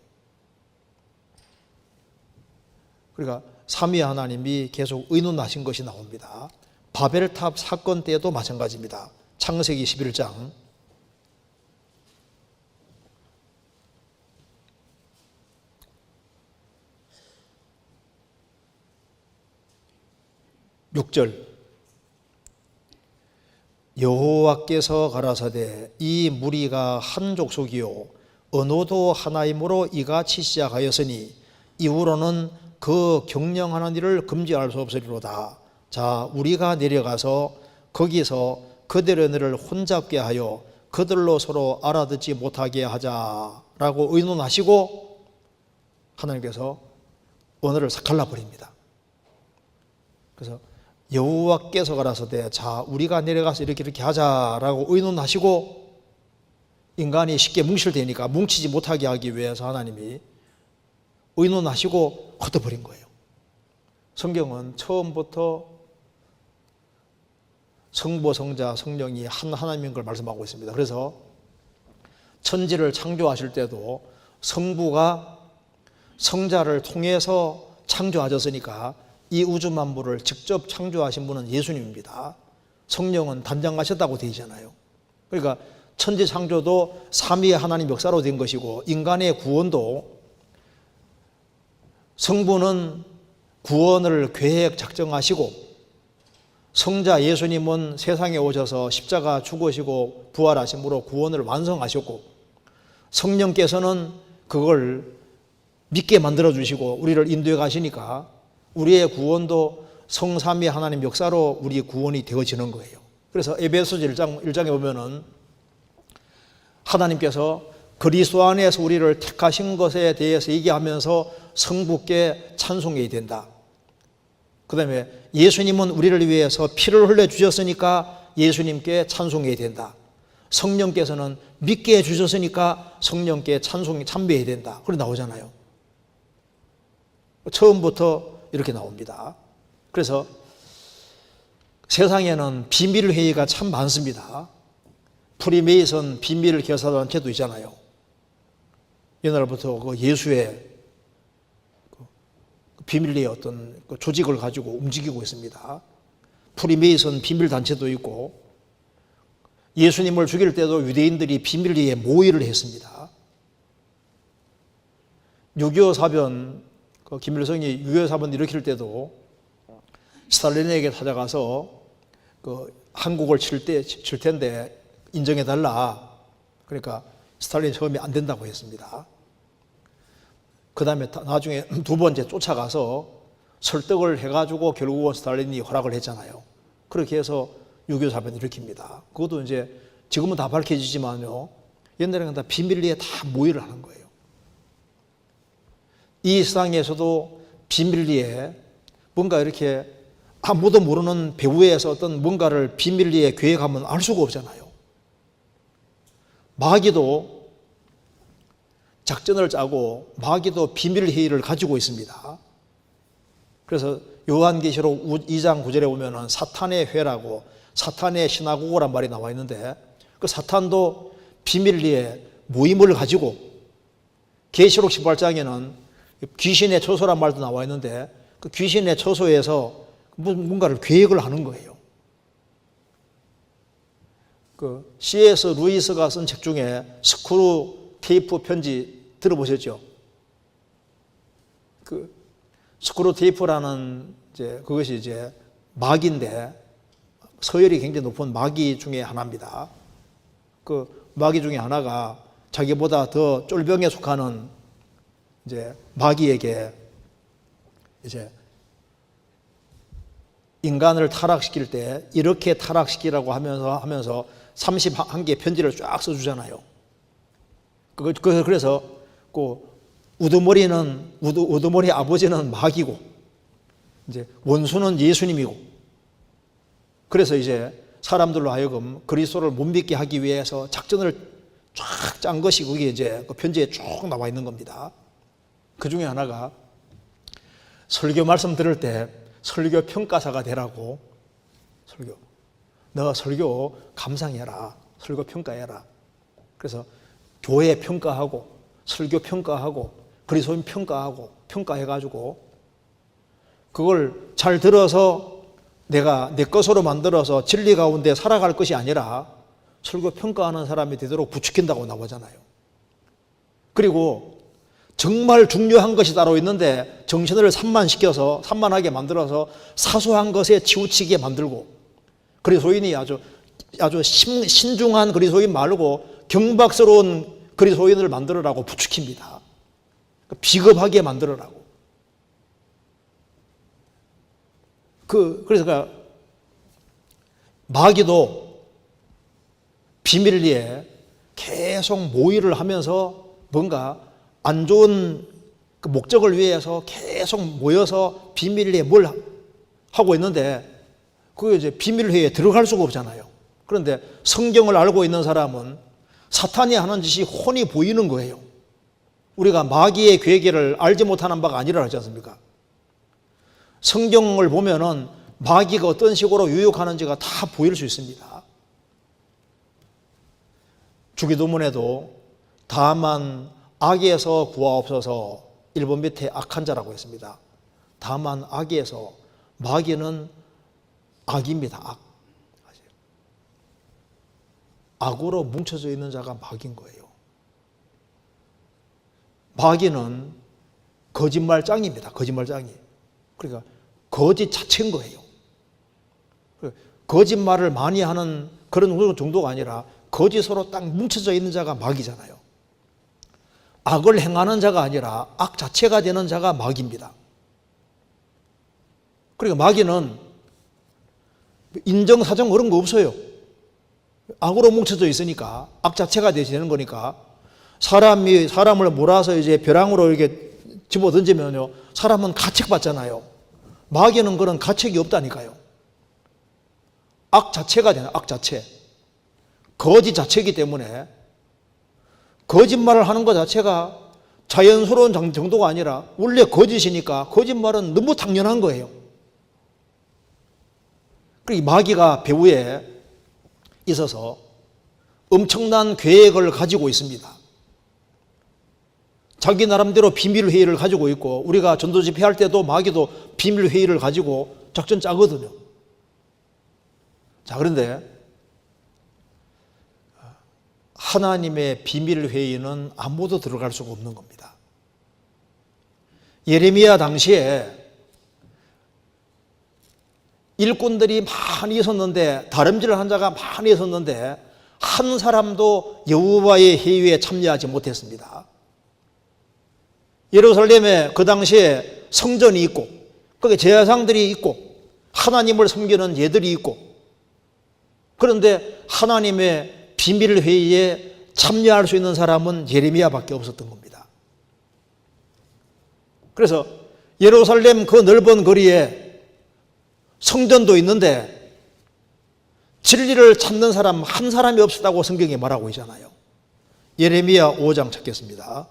그러니까 삼위 하나님이 계속 의논하신 것이 나옵니다. 바벨탑 사건 때도 마찬가지입니다. 창세기 11장 6절. 여호와께서 가라사대 이 무리가 한 족속이요 언어도 하나이므로 이같이 시작하였으니 이후로는 그 경영하는 일을 금지할 수 없으리로다. 자, 우리가 내려가서 거기서 그들을 혼잡게 하여 그들로 서로 알아듣지 못하게 하자라고 의논하시고 하나님께서 언어를 싹 갈라버립니다. 그래서 여호와께서 가라사대 자 우리가 내려가서 이렇게 하자라고 의논하시고 인간이 쉽게 뭉실되니까 뭉치지 못하게 하기 위해서 하나님이 의논하시고 걷어버린 거예요. 성경은 처음부터 성부, 성자, 성령이 한 하나님인 걸 말씀하고 있습니다. 그래서 천지를 창조하실 때도 성부가 성자를 통해서 창조하셨으니까 이 우주 만물을 직접 창조하신 분은 예수님입니다. 성령은 단장하셨다고 되어 있잖아요. 그러니까 천지 창조도 삼위의 하나님 역사로 된 것이고 인간의 구원도 성부는 구원을 계획 작정하시고 성자 예수님은 세상에 오셔서 십자가 죽으시고 부활하심으로 구원을 완성하셨고 성령께서는 그걸 믿게 만들어 주시고 우리를 인도해 가시니까 우리의 구원도 성삼위 하나님 역사로 우리 구원이 되어지는 거예요. 그래서 에베소서 1장에 보면은 하나님께서 그리스도 안에서 우리를 택하신 것에 대해서 얘기하면서 성부께 찬송해야 된다. 그 다음에 예수님은 우리를 위해서 피를 흘려주셨으니까 예수님께 찬송해야 된다. 성령께서는 믿게 해주셨으니까 성령께 참배해야 된다. 그렇게 나오잖아요. 처음부터 이렇게 나옵니다. 그래서 세상에는 비밀 회의가 참 많습니다. 프리메이슨 비밀 결사단체도 있잖아요. 옛날부터 그 예수의 비밀리의 어떤 조직을 가지고 움직이고 있습니다. 프리메이슨 비밀 단체도 있고 예수님을 죽일 때도 유대인들이 비밀리에 모의를 했습니다. 6.25 사변 김일성이 6.25 사변 일으킬 때도 스탈린에게 찾아가서 한국을 칠 텐데 인정해달라. 그러니까 스탈린이 처음에 안 된다고 했습니다. 그 다음에 나중에 두 번째 쫓아가서 설득을 해가지고 결국은 스탈린이 허락을 했잖아요. 그렇게 해서 6.25 사변을 일으킵니다. 그것도 이제 지금은 다 밝혀지지만요. 옛날에는 다 비밀리에 다 모의를 하는 거예요. 이 세상에서도 비밀리에 뭔가 이렇게 아무도 모르는 배후에서 어떤 뭔가를 비밀리에 계획하면 알 수가 없잖아요. 마귀도 작전을 짜고 마귀도 비밀 회의를 가지고 있습니다. 그래서 요한계시록 2장 9절에 보면은 사탄의 회라고 사탄의 시나고그란 말이 나와 있는데 그 사탄도 비밀리에 모임을 가지고 계시록 18장에는 귀신의 처소란 말도 나와 있는데 그 귀신의 처소에서 뭔가를 계획을 하는 거예요. 그 C.S. 루이스가 쓴 책 중에 스크루 테이프 편지 들어보셨죠? 그 스크루 테이프라는 그것이 이제 마귀인데 서열이 굉장히 높은 마귀 중에 하나입니다. 그 마귀 중에 하나가 자기보다 더 쫄병에 속하는 이제 마귀에게 이제 인간을 타락시킬 때 이렇게 타락시키라고 하면서 31개의 편지를 쫙 써주잖아요. 그래서 그 우두머리 아버지는 마귀고 이제 원수는 예수님이고, 그래서 이제 사람들로 하여금 그리스도를 못 믿게 하기 위해서 작전을 쫙 짠 것이 거기에 이제 그 편지에 쭉 나와 있는 겁니다. 그 중에 하나가 설교 말씀 들을 때 설교 평가사가 되라고. 너 설교 감상해라. 설교 평가해라. 그래서 교회 평가하고 설교 평가하고 그리스도인 평가하고 평가해가지고 그걸 잘 들어서 내가 내 것으로 만들어서 진리 가운데 살아갈 것이 아니라 설교 평가하는 사람이 되도록 부추긴다고 나오잖아요. 그리고 정말 중요한 것이 따로 있는데 정신을 산만하게 만들어서 사소한 것에 치우치게 만들고, 그리스도인이 아주 신중한 그리스도인 말고 경박스러운 그리스도인을 만들으라고 부추깁니다. 비겁하게 만들으라고. 그래서 마귀도 비밀리에 계속 모의를 하면서 뭔가 안 좋은 그 목적을 위해서 계속 모여서 비밀리에 뭘 하고 있는데 그게 이제 비밀회에 들어갈 수가 없잖아요. 그런데 성경을 알고 있는 사람은 사탄이 하는 짓이 훤히 보이는 거예요. 우리가 마귀의 괴계를 알지 못하는 바가 아니라 하지 않습니까? 성경을 보면은 마귀가 어떤 식으로 유혹하는지가 다 보일 수 있습니다. 주기도문에도 다만 악에서 구하옵소서 1번 밑에 악한 자라고 했습니다. 다만 악에서, 마귀는 악입니다. 악. 악으로 뭉쳐져 있는 자가 마귀인 거예요. 마귀는 거짓말장입니다. 거짓말장이. 그러니까 거짓 자체인 거예요. 거짓말을 많이 하는 그런 정도가 아니라 거짓으로 딱 뭉쳐져 있는 자가 마귀잖아요. 악을 행하는 자가 아니라 악 자체가 되는 자가 마귀입니다. 그러니까 마귀는 인정사정 그런 거 없어요. 악으로 뭉쳐져 있으니까 악 자체가 되는 거니까 사람을 몰아서 이제 벼랑으로 이렇게 집어 던지면요, 사람은 가책받잖아요. 마귀는 그런 가책이 없다니까요. 악 자체가 되는, 악 자체. 거짓 자체이기 때문에 거짓말을 하는 것 자체가 자연스러운 정도가 아니라 원래 거짓이니까 거짓말은 너무 당연한 거예요. 그리고 마귀가 배후에 있어서 엄청난 계획을 가지고 있습니다. 자기 나름대로 비밀회의를 가지고 있고, 우리가 전도 집회할 때도 마귀도 비밀회의를 가지고 작전 짜거든요. 자, 그런데 하나님의 비밀회의는 아무도 들어갈 수가 없는 겁니다. 예레미야 당시에 일꾼들이 많이 있었는데, 다름질을 한 자가 많이 있었는데 한 사람도 여호와의 회의에 참여하지 못했습니다. 예루살렘에 그 당시에 성전이 있고 거기에 제사장들이 있고 하나님을 섬기는 예들이 있고, 그런데 하나님의 비밀회의에 참여할 수 있는 사람은 예레미야밖에 없었던 겁니다. 그래서 예루살렘 그 넓은 거리에 성전도 있는데 진리를 찾는 사람 한 사람이 없었다고 성경이 말하고 있잖아요. 예레미야 5장 찾겠습니다.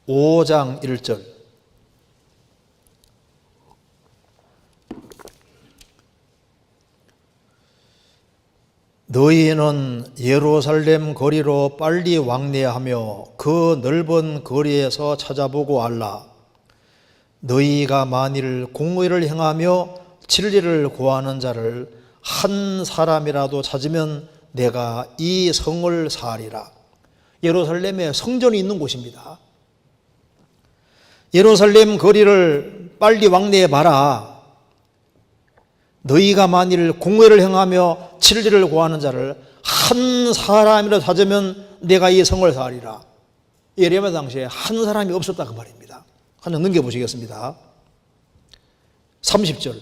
(5장 1절) 너희는 예루살렘 거리로 빨리 왕래하며 그 넓은 거리에서 찾아보고 알라. 너희가 만일 공의를 행하며 진리를 구하는 자를 한 사람이라도 찾으면 내가 이 성을 사하리라. 예루살렘에 성전이 있는 곳입니다. 예루살렘 거리를 빨리 왕래해 봐라. 너희가 만일 공의를 행하며 진리를 구하는 자를 한 사람이라도 찾으면 내가 이 성을 사하리라. 예레미야 당시에 한 사람이 없었다 그 말입니다. 하나 넘겨보시겠습니다. 30절.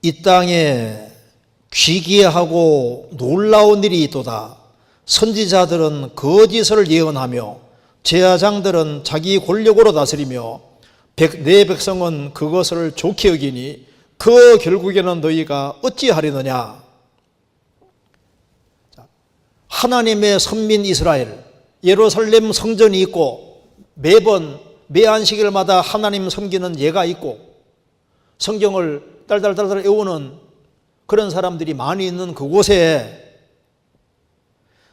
이 땅에 귀기하고 놀라운 일이 있도다. 선지자들은 거짓을 예언하며 제사장들은 자기 권력으로 다스리며 내 백성은 그것을 좋게 여기니 그 결국에는 너희가 어찌하려느냐. 하나님의 선민 이스라엘, 예루살렘 성전이 있고 매번 매 안식일마다 하나님 섬기는 예가 있고 성경을 딸딸딸딸 외우는 그런 사람들이 많이 있는 그곳에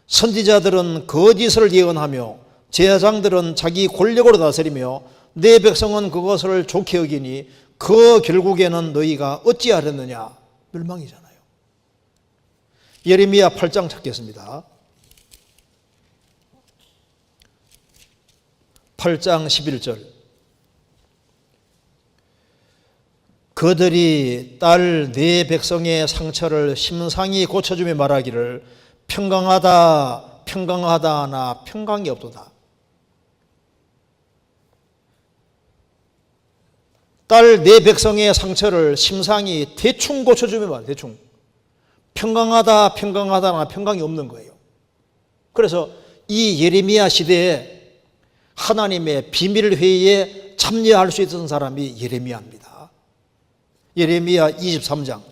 선지자들은 거짓을 예언하며 제사장들은 자기 권력으로 다스리며 내 백성은 그것을 좋게 여기니 그 결국에는 너희가 어찌하려느냐. 멸망이잖아요. 예레미야 8장 찾겠습니다. 8장 11절. 그들이 딸 내 백성의 상처를 심상히 고쳐주며 말하기를 평강하다 평강하다 하나 평강이 없도다. 딸 내 백성의 상처를 심상히 대충 고쳐주며 말해. 대충 평강하다 평강하다 하나 평강이 없는 거예요. 그래서 이 예레미야 시대에 하나님의 비밀회의에 참여할 수 있었던 사람이 예레미야입니다. 예레미야 23장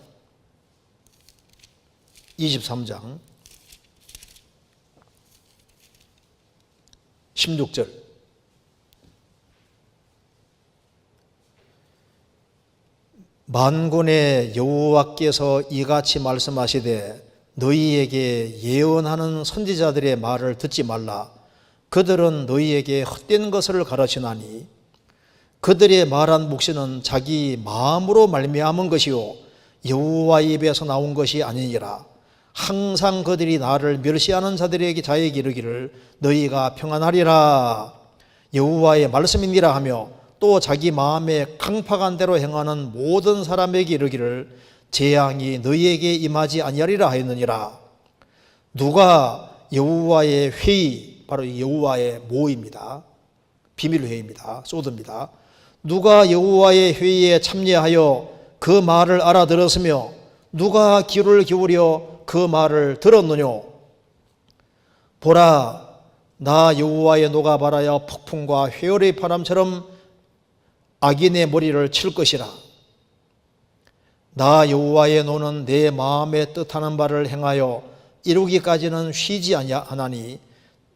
16절. 만군의 여호와께서 이같이 말씀하시되 너희에게 예언하는 선지자들의 말을 듣지 말라. 그들은 너희에게 헛된 것을 가르치나니 그들의 말한 묵시는 자기 마음으로 말미암은 것이요 여호와의 입에서 나온 것이 아니니라. 항상 그들이 나를 멸시하는 자들에게 자에게 이르기를 너희가 평안하리라 여호와의 말씀이니라 하며 또 자기 마음에 강팍한 대로 행하는 모든 사람에게 이르기를 재앙이 너희에게 임하지 아니하리라 하였느니라. 누가 여호와의 회의, 바로 여호와의 모입니다. 비밀회의입니다. 소드입니다. 누가 여호와의 회의에 참여하여 그 말을 알아들었으며 누가 귀를 기울여 그 말을 들었느냐. 보라, 나 여호와의 노가 발하여 폭풍과 회오리 바람처럼 악인의 머리를 칠 것이라. 나 여호와의 노는 내 마음에 뜻하는 바를 행하여 이루기까지는 쉬지 아니하나니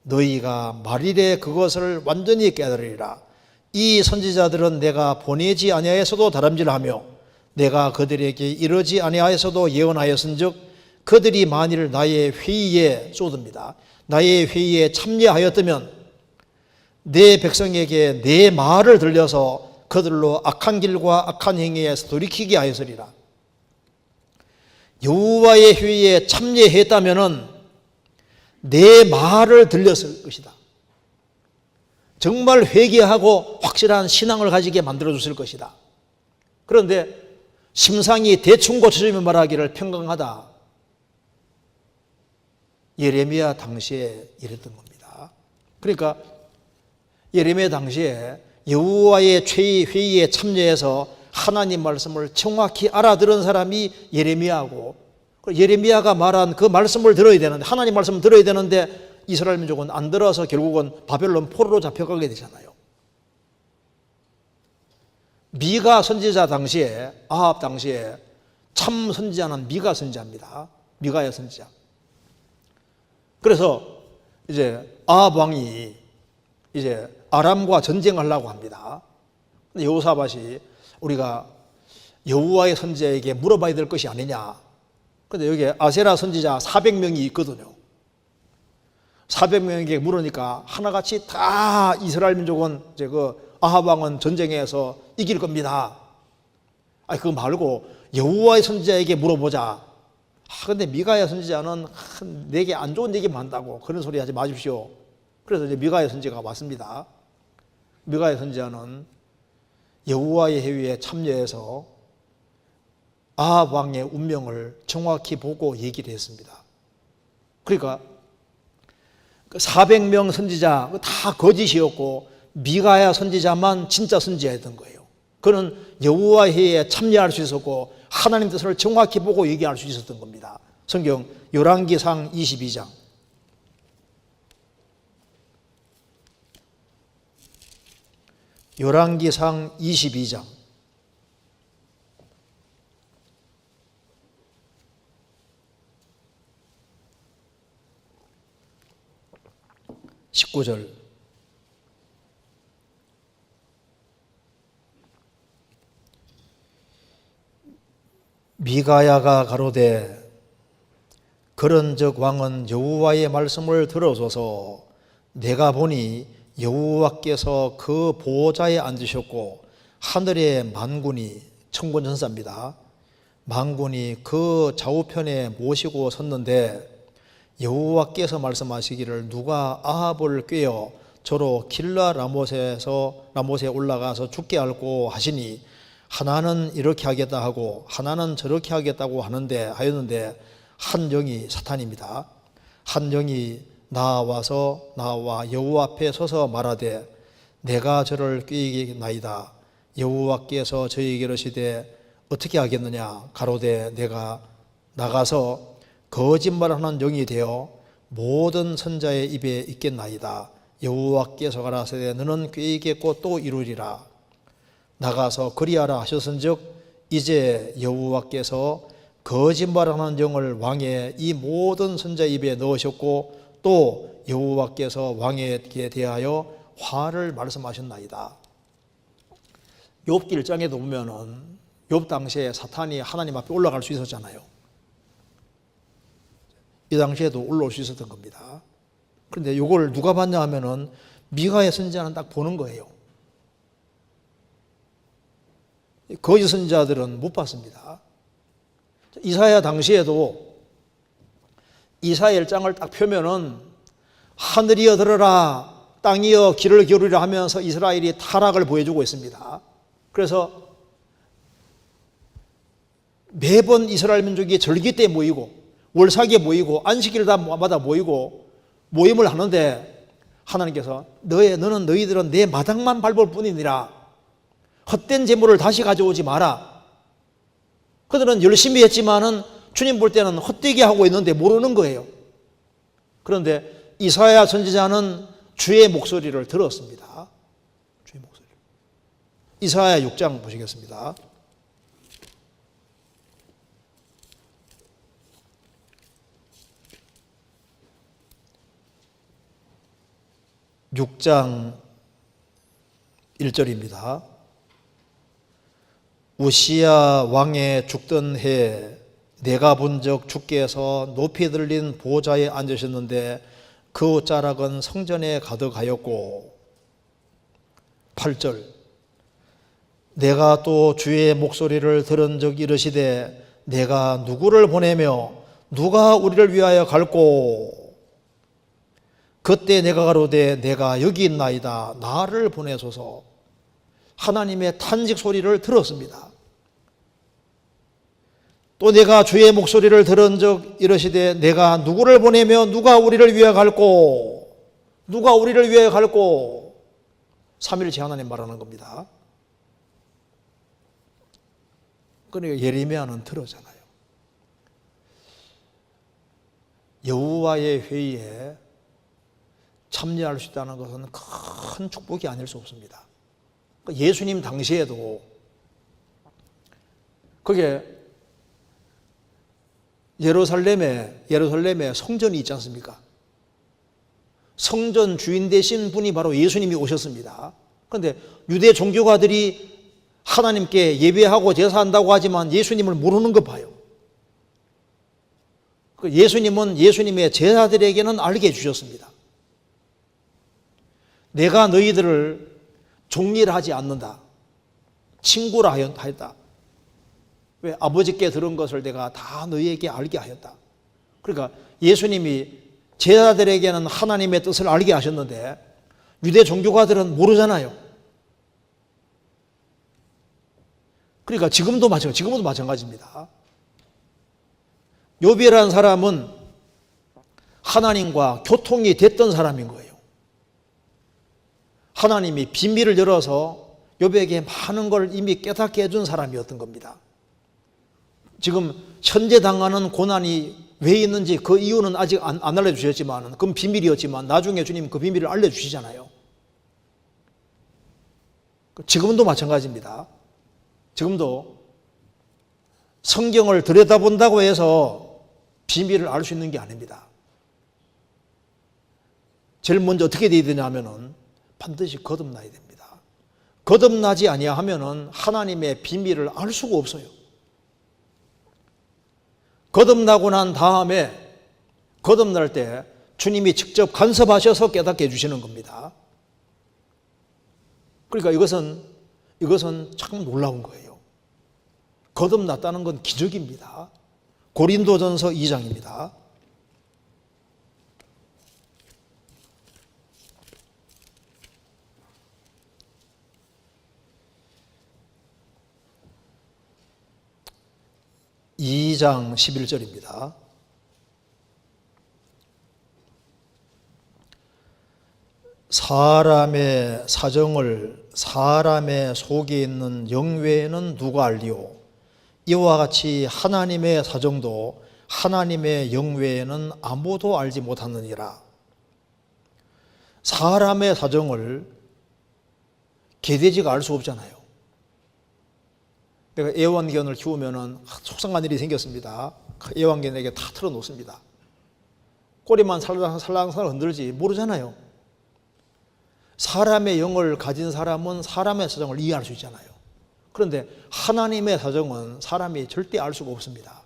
너희가 말일에 그것을 완전히 깨달으리라. 이 선지자들은 내가 보내지 아니하여서도 다름질하며 내가 그들에게 이르지 아니하여서도 예언하였은즉 그들이 만일 나의 회의에 쏟습니다. 나의 회의에 참여하였다면 내 백성에게 내 말을 들려서 그들로 악한 길과 악한 행위에서 돌이키게 하였으리라. 여호와의 회의에 참여했다면 내 말을 들렸을 것이다. 정말 회개하고 확실한 신앙을 가지게 만들어줬을 것이다. 그런데 심상이 대충 고쳐주며 말하기를 평강하다. 예레미야 당시에 이랬던 겁니다. 그러니까 예레미야 당시에 여호와의 회의에 참여해서 하나님 말씀을 정확히 알아들은 사람이 예레미야고, 예레미야가 말한 그 말씀을 들어야 되는데, 하나님 말씀을 들어야 되는데 이스라엘 민족은 안 들어서 결국은 바벨론 포로로 잡혀가게 되잖아요. 미가 선지자 당시에, 아합 당시에 참 선지자는 미가 선지자입니다. 미가야 선지자. 그래서 이제 아합 왕이 이제 아람과 전쟁하려고 합니다. 근데 여호사밧이 우리가 여호와의 선지자에게 물어봐야 될 것이 아니냐. 그런데 여기 아세라 선지자 400명이 있거든요. 400명에게 물으니까 하나같이 다 이스라엘 민족은 이제 아합 왕은 전쟁에서 이길 겁니다. 아니 그거 말고 여호와의 선지자에게 물어보자. 근데 미가야 선지자는 내게 안 좋은 얘기만 한다고 그런 소리 하지 마십시오. 그래서 이제 미가야 선지자가 왔습니다. 미가야 선지자는 여호와의 회의에 참여해서 아합 왕의 운명을 정확히 보고 얘기를 했습니다. 그러니까 400명 선지자 다 거짓이었고 미가야 선지자만 진짜 선지자였던 거예요. 그는 여호와의 회의에 참여할 수 있었고 하나님 뜻을 정확히 보고 얘기할 수 있었던 겁니다. 성경 열왕기상 22장. 열왕기상 22장 19절. 미가야가 가로되 그런즉 왕은 여호와의 말씀을 들어줘서 내가 보니 여호와께서 그 보좌에 앉으셨고 하늘의 만군이 천군천사입니다. 만군이 그 좌우편에 모시고 섰는데 여호와께서 말씀하시기를 누가 아합을 꾀어 저로 길라 라못에 올라가서 죽게 할고 하시니 하나는 이렇게 하겠다 하고 하나는 저렇게 하겠다고 하였는데 한 영이 사탄입니다. 한 영이 나와 여호와 앞에 서서 말하되 내가 저를 꾀이겠나이다. 여호와께서 저에게 이르시되 어떻게 하겠느냐. 가로되 내가 나가서 거짓말하는 영이 되어 모든 선자의 입에 있겠나이다. 여호와께서 가라사대 너는 꾀이겠고 또 이루리라. 나가서 그리하라 하셨은즉 이제 여호와께서 거짓말하는 영을 왕의 이 모든 선자 입에 넣으셨고 또 여호와께서 왕에게 대하여 화를 말씀하셨나이다. 욥기 1장에도 보면은 욥 당시에 사탄이 하나님 앞에 올라갈 수 있었잖아요. 이 당시에도 올라올 수 있었던 겁니다. 그런데 이걸 누가 봤냐 하면은 미가의 선지자는 딱 보는 거예요. 거짓 선지자들은 못 봤습니다. 이사야 당시에도 이사야 1장을 딱 펴면은 하늘이여 들으라 땅이여 귀를 기울이라 하면서 이스라엘이 타락을 보여주고 있습니다. 그래서 매번 이스라엘 민족이 절기 때 모이고 월삭에 모이고 안식일마다 모이고 모임을 하는데 하나님께서 너는 너희들은 내 마당만 밟을 뿐이니라. 헛된 재물을 다시 가져오지 마라. 그들은 열심히 했지만은 주님 볼 때는 헛되게 하고 있는데 모르는 거예요. 그런데 이사야 선지자는 주의 목소리를 들었습니다. 주의 목소리. 이사야 6장 보시겠습니다. 6장 1절입니다. 우시야 왕의 죽던 해 내가 본적 주께서 높이 들린 보좌에 앉으셨는데 그 자락은 성전에 가득하였고 8절 내가 또 주의 목소리를 들은 적 이르시되 내가 누구를 보내며 누가 우리를 위하여 갈꼬 그때 내가 가로되 내가 여기 있나이다 나를 보내소서. 하나님의 탄식 소리를 들었습니다. 또 내가 주의 목소리를 들은 적 이르시되 내가 누구를 보내며 누가 우리를 위하여 갈꼬 누가 우리를 위하여 갈꼬. 삼일째 하나님 말하는 겁니다. 그러니까 예레미야는 들었잖아요. 여호와의 회의에 참여할 수 있다는 것은 큰 축복이 아닐 수 없습니다. 예수님 당시에도 그게 예루살렘에 성전이 있지 않습니까? 성전 주인 되신 분이 바로 예수님이 오셨습니다. 그런데 유대 종교가들이 하나님께 예배하고 제사한다고 하지만 예수님을 모르는 거 봐요. 예수님은 예수님의 제자들에게는 알게 해주셨습니다. 내가 너희들을 종리를 하지 않는다. 친구라 하였다. 왜? 아버지께 들은 것을 내가 다 너희에게 알게 하였다. 그러니까 예수님이 제자들에게는 하나님의 뜻을 알게 하셨는데 유대 종교가들은 모르잖아요. 그러니까 지금도 마찬가지입니다. 욥이라는 사람은 하나님과 교통이 됐던 사람인 거예요. 하나님이 비밀을 열어서 욥에게 많은 걸 이미 깨닫게 해준 사람이었던 겁니다. 지금 현재 당하는 고난이 왜 있는지 그 이유는 아직 안 알려주셨지만, 그건 비밀이었지만 나중에 주님 그 비밀을 알려주시잖아요. 지금도 마찬가지입니다. 지금도 성경을 들여다본다고 해서 비밀을 알 수 있는 게 아닙니다. 제일 먼저 어떻게 돼야 되냐면은 반드시 거듭나야 됩니다. 거듭나지 아니하면은 하나님의 비밀을 알 수가 없어요. 거듭나고 난 다음에 거듭날 때 주님이 직접 간섭하셔서 깨닫게 해주시는 겁니다. 그러니까 이것은 참 놀라운 거예요. 거듭났다는 건 기적입니다. 고린도전서 2장입니다. (2장 11절입니다) 사람의 사정을 사람의 속에 있는 영외에는 누가 알리오? 이와 같이 하나님의 사정도 하나님의 영외에는 아무도 알지 못하느니라. 사람의 사정을 개돼지가 알 수 없잖아요. 내가 애완견을 키우면은 속상한 일이 생겼습니다. 애완견에게 다 털어놓습니다. 꼬리만 살랑살랑 흔들지 모르잖아요. 사람의 영을 가진 사람은 사람의 사정을 이해할 수 있잖아요. 그런데 하나님의 사정은 사람이 절대 알 수가 없습니다.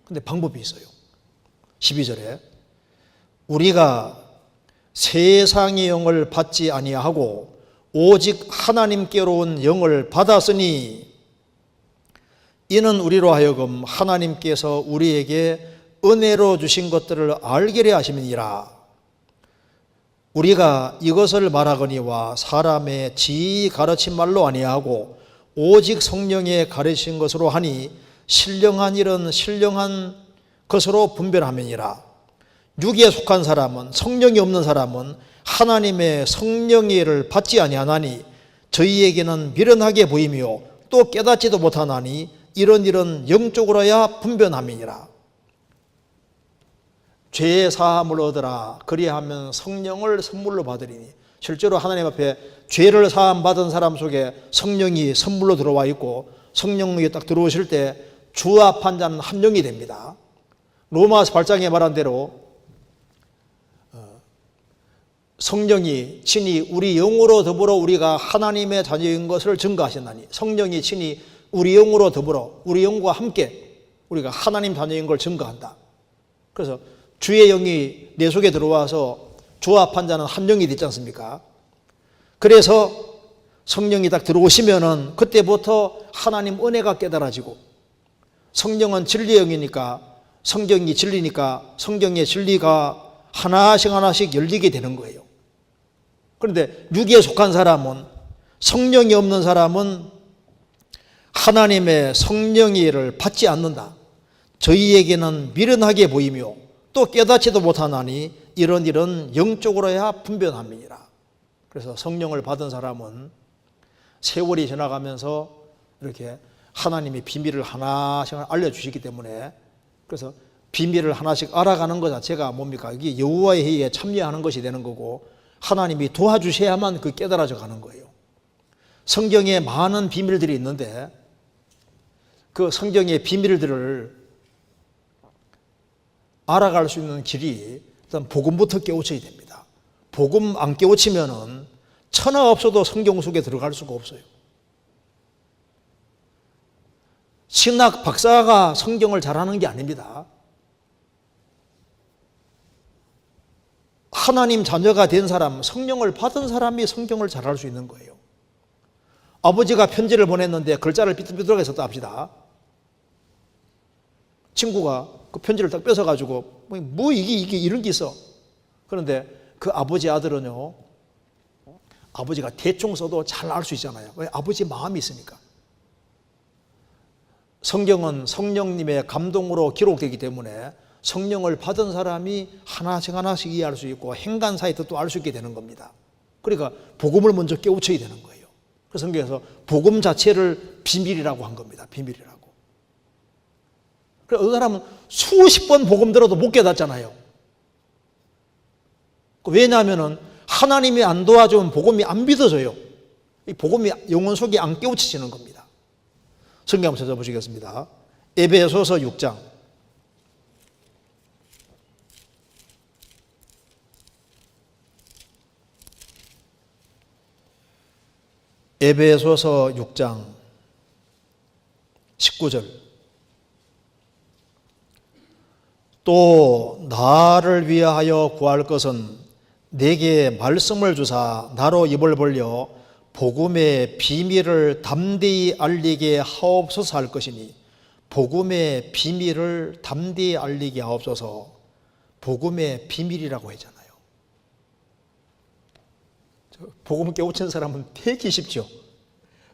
그런데 방법이 있어요. 12절에 우리가 세상의 영을 받지 아니하고 오직 하나님께로 온 영을 받았으니 이는 우리로 하여금 하나님께서 우리에게 은혜로 주신 것들을 알게 하심이니라. 우리가 이것을 말하거니와 사람의 지이 가르친 말로 아니하고 오직 성령의 가르친 것으로 하니 신령한 일은 신령한 것으로 분별하느니라. 육에 속한 사람은, 성령이 없는 사람은 하나님의 성령의 일을 받지 아니하나니 저희에게는 미련하게 보이며 또 깨닫지도 못하나니 이런 일은 영적으로야 분별함이니라. 죄의 사함을 얻으라. 그리하면 성령을 선물로 받으리니. 실제로 하나님 앞에 죄를 사함 받은 사람 속에 성령이 선물로 들어와 있고, 성령이 딱 들어오실 때 주합한 자는 한 영이 됩니다. 로마서 8장에 말한 대로 성령이 친히 우리 영으로 더불어 우리가 하나님의 자녀인 것을 증거하셨나니, 성령이 친히 우리 영으로 더불어 우리 영과 함께 우리가 하나님 자녀인 걸 증거한다. 그래서 주의 영이 내 속에 들어와서 조합한 자는 한 영이 됐지 않습니까? 그래서 성령이 딱 들어오시면은 그때부터 하나님 은혜가 깨달아지고, 성령은 진리의 영이니까 성경이 진리니까 성경의 진리가 하나씩 하나씩 열리게 되는 거예요. 그런데 육에 속한 사람은, 성령이 없는 사람은 하나님의 성령의 일을 받지 않는다. 저희에게는 미련하게 보이며 또 깨닫지도 못하나니 이런 일은 영적으로야 분별함이니라. 그래서 성령을 받은 사람은 세월이 지나가면서 이렇게 하나님이 비밀을 하나씩 알려주시기 때문에, 그래서 비밀을 하나씩 알아가는 것 자체가 뭡니까? 이게 여호와의 회의에 참여하는 것이 되는 거고, 하나님이 도와주셔야만 그 깨달아져 가는 거예요. 성경에 많은 비밀들이 있는데 그 성경의 비밀들을 알아갈 수 있는 길이 일단 복음부터 깨우쳐야 됩니다. 복음 안 깨우치면은 천하 없어도 성경 속에 들어갈 수가 없어요. 신학 박사가 성경을 잘하는 게 아닙니다. 하나님 자녀가 된 사람, 성령을 받은 사람이 성경을 잘할 수 있는 거예요. 아버지가 편지를 보냈는데 글자를 삐뚤삐뚤하게 썼다 합시다. 친구가 그 편지를 딱 뺏어가지고 뭐 이게 이런 게 있어. 그런데 그 아버지 아들은요, 아버지가 대충 써도 잘 알 수 있잖아요. 왜? 아버지 마음이 있으니까. 성경은 성령님의 감동으로 기록되기 때문에 성령을 받은 사람이 하나씩 하나씩 이해할 수 있고 행간사의 뜻도 알 수 있게 되는 겁니다. 그러니까 복음을 먼저 깨우쳐야 되는 거예요. 그래서 성경에서 복음 자체를 비밀이라고 한 겁니다. 비밀이라고. 그래서 어떤 사람은 수십 번 복음 들어도 못 깨닫잖아요. 왜냐하면 하나님이 안 도와주면 복음이 안 믿어져요. 이 복음이 영혼 속에 안 깨우쳐지는 겁니다. 성경 한번 찾아보시겠습니다. 에베소서 6장. 에베소서 6장 19절. 또 나를 위하여 구할 것은 내게 말씀을 주사 나로 입을 벌려 복음의 비밀을 담대히 알리게 하옵소서 할 것이니, 복음의 비밀을 담대히 알리게 하옵소서. 복음의 비밀이라고 했잖아요. 복음 깨우친 사람은 되게 쉽죠.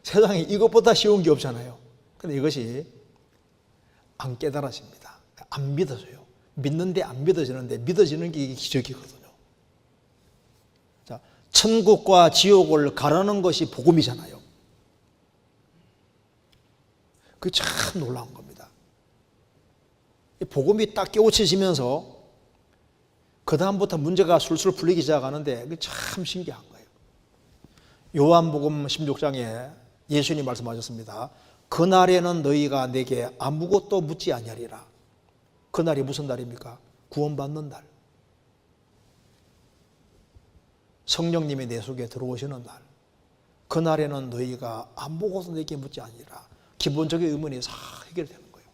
세상에 이것보다 쉬운 게 없잖아요. 근데 이것이 안 깨달아집니다. 안 믿어져요. 믿는데 안 믿어지는데 믿어지는 게 기적이거든요. 자, 천국과 지옥을 가르는 것이 복음이잖아요. 그게 참 놀라운 겁니다. 복음이 딱 깨우쳐지면서 그 다음부터 문제가 술술 풀리기 시작하는데 그게 참 신기한 거예요. 요한복음 16장에 예수님이 말씀하셨습니다. 그날에는 너희가 내게 아무것도 묻지 아니하리라. 그날이 무슨 날입니까? 구원받는 날. 성령님이 내 속에 들어오시는 날. 그날에는 너희가 아무것도 내게 묻지 아니하리라. 기본적인 의문이 싹 해결되는 거예요.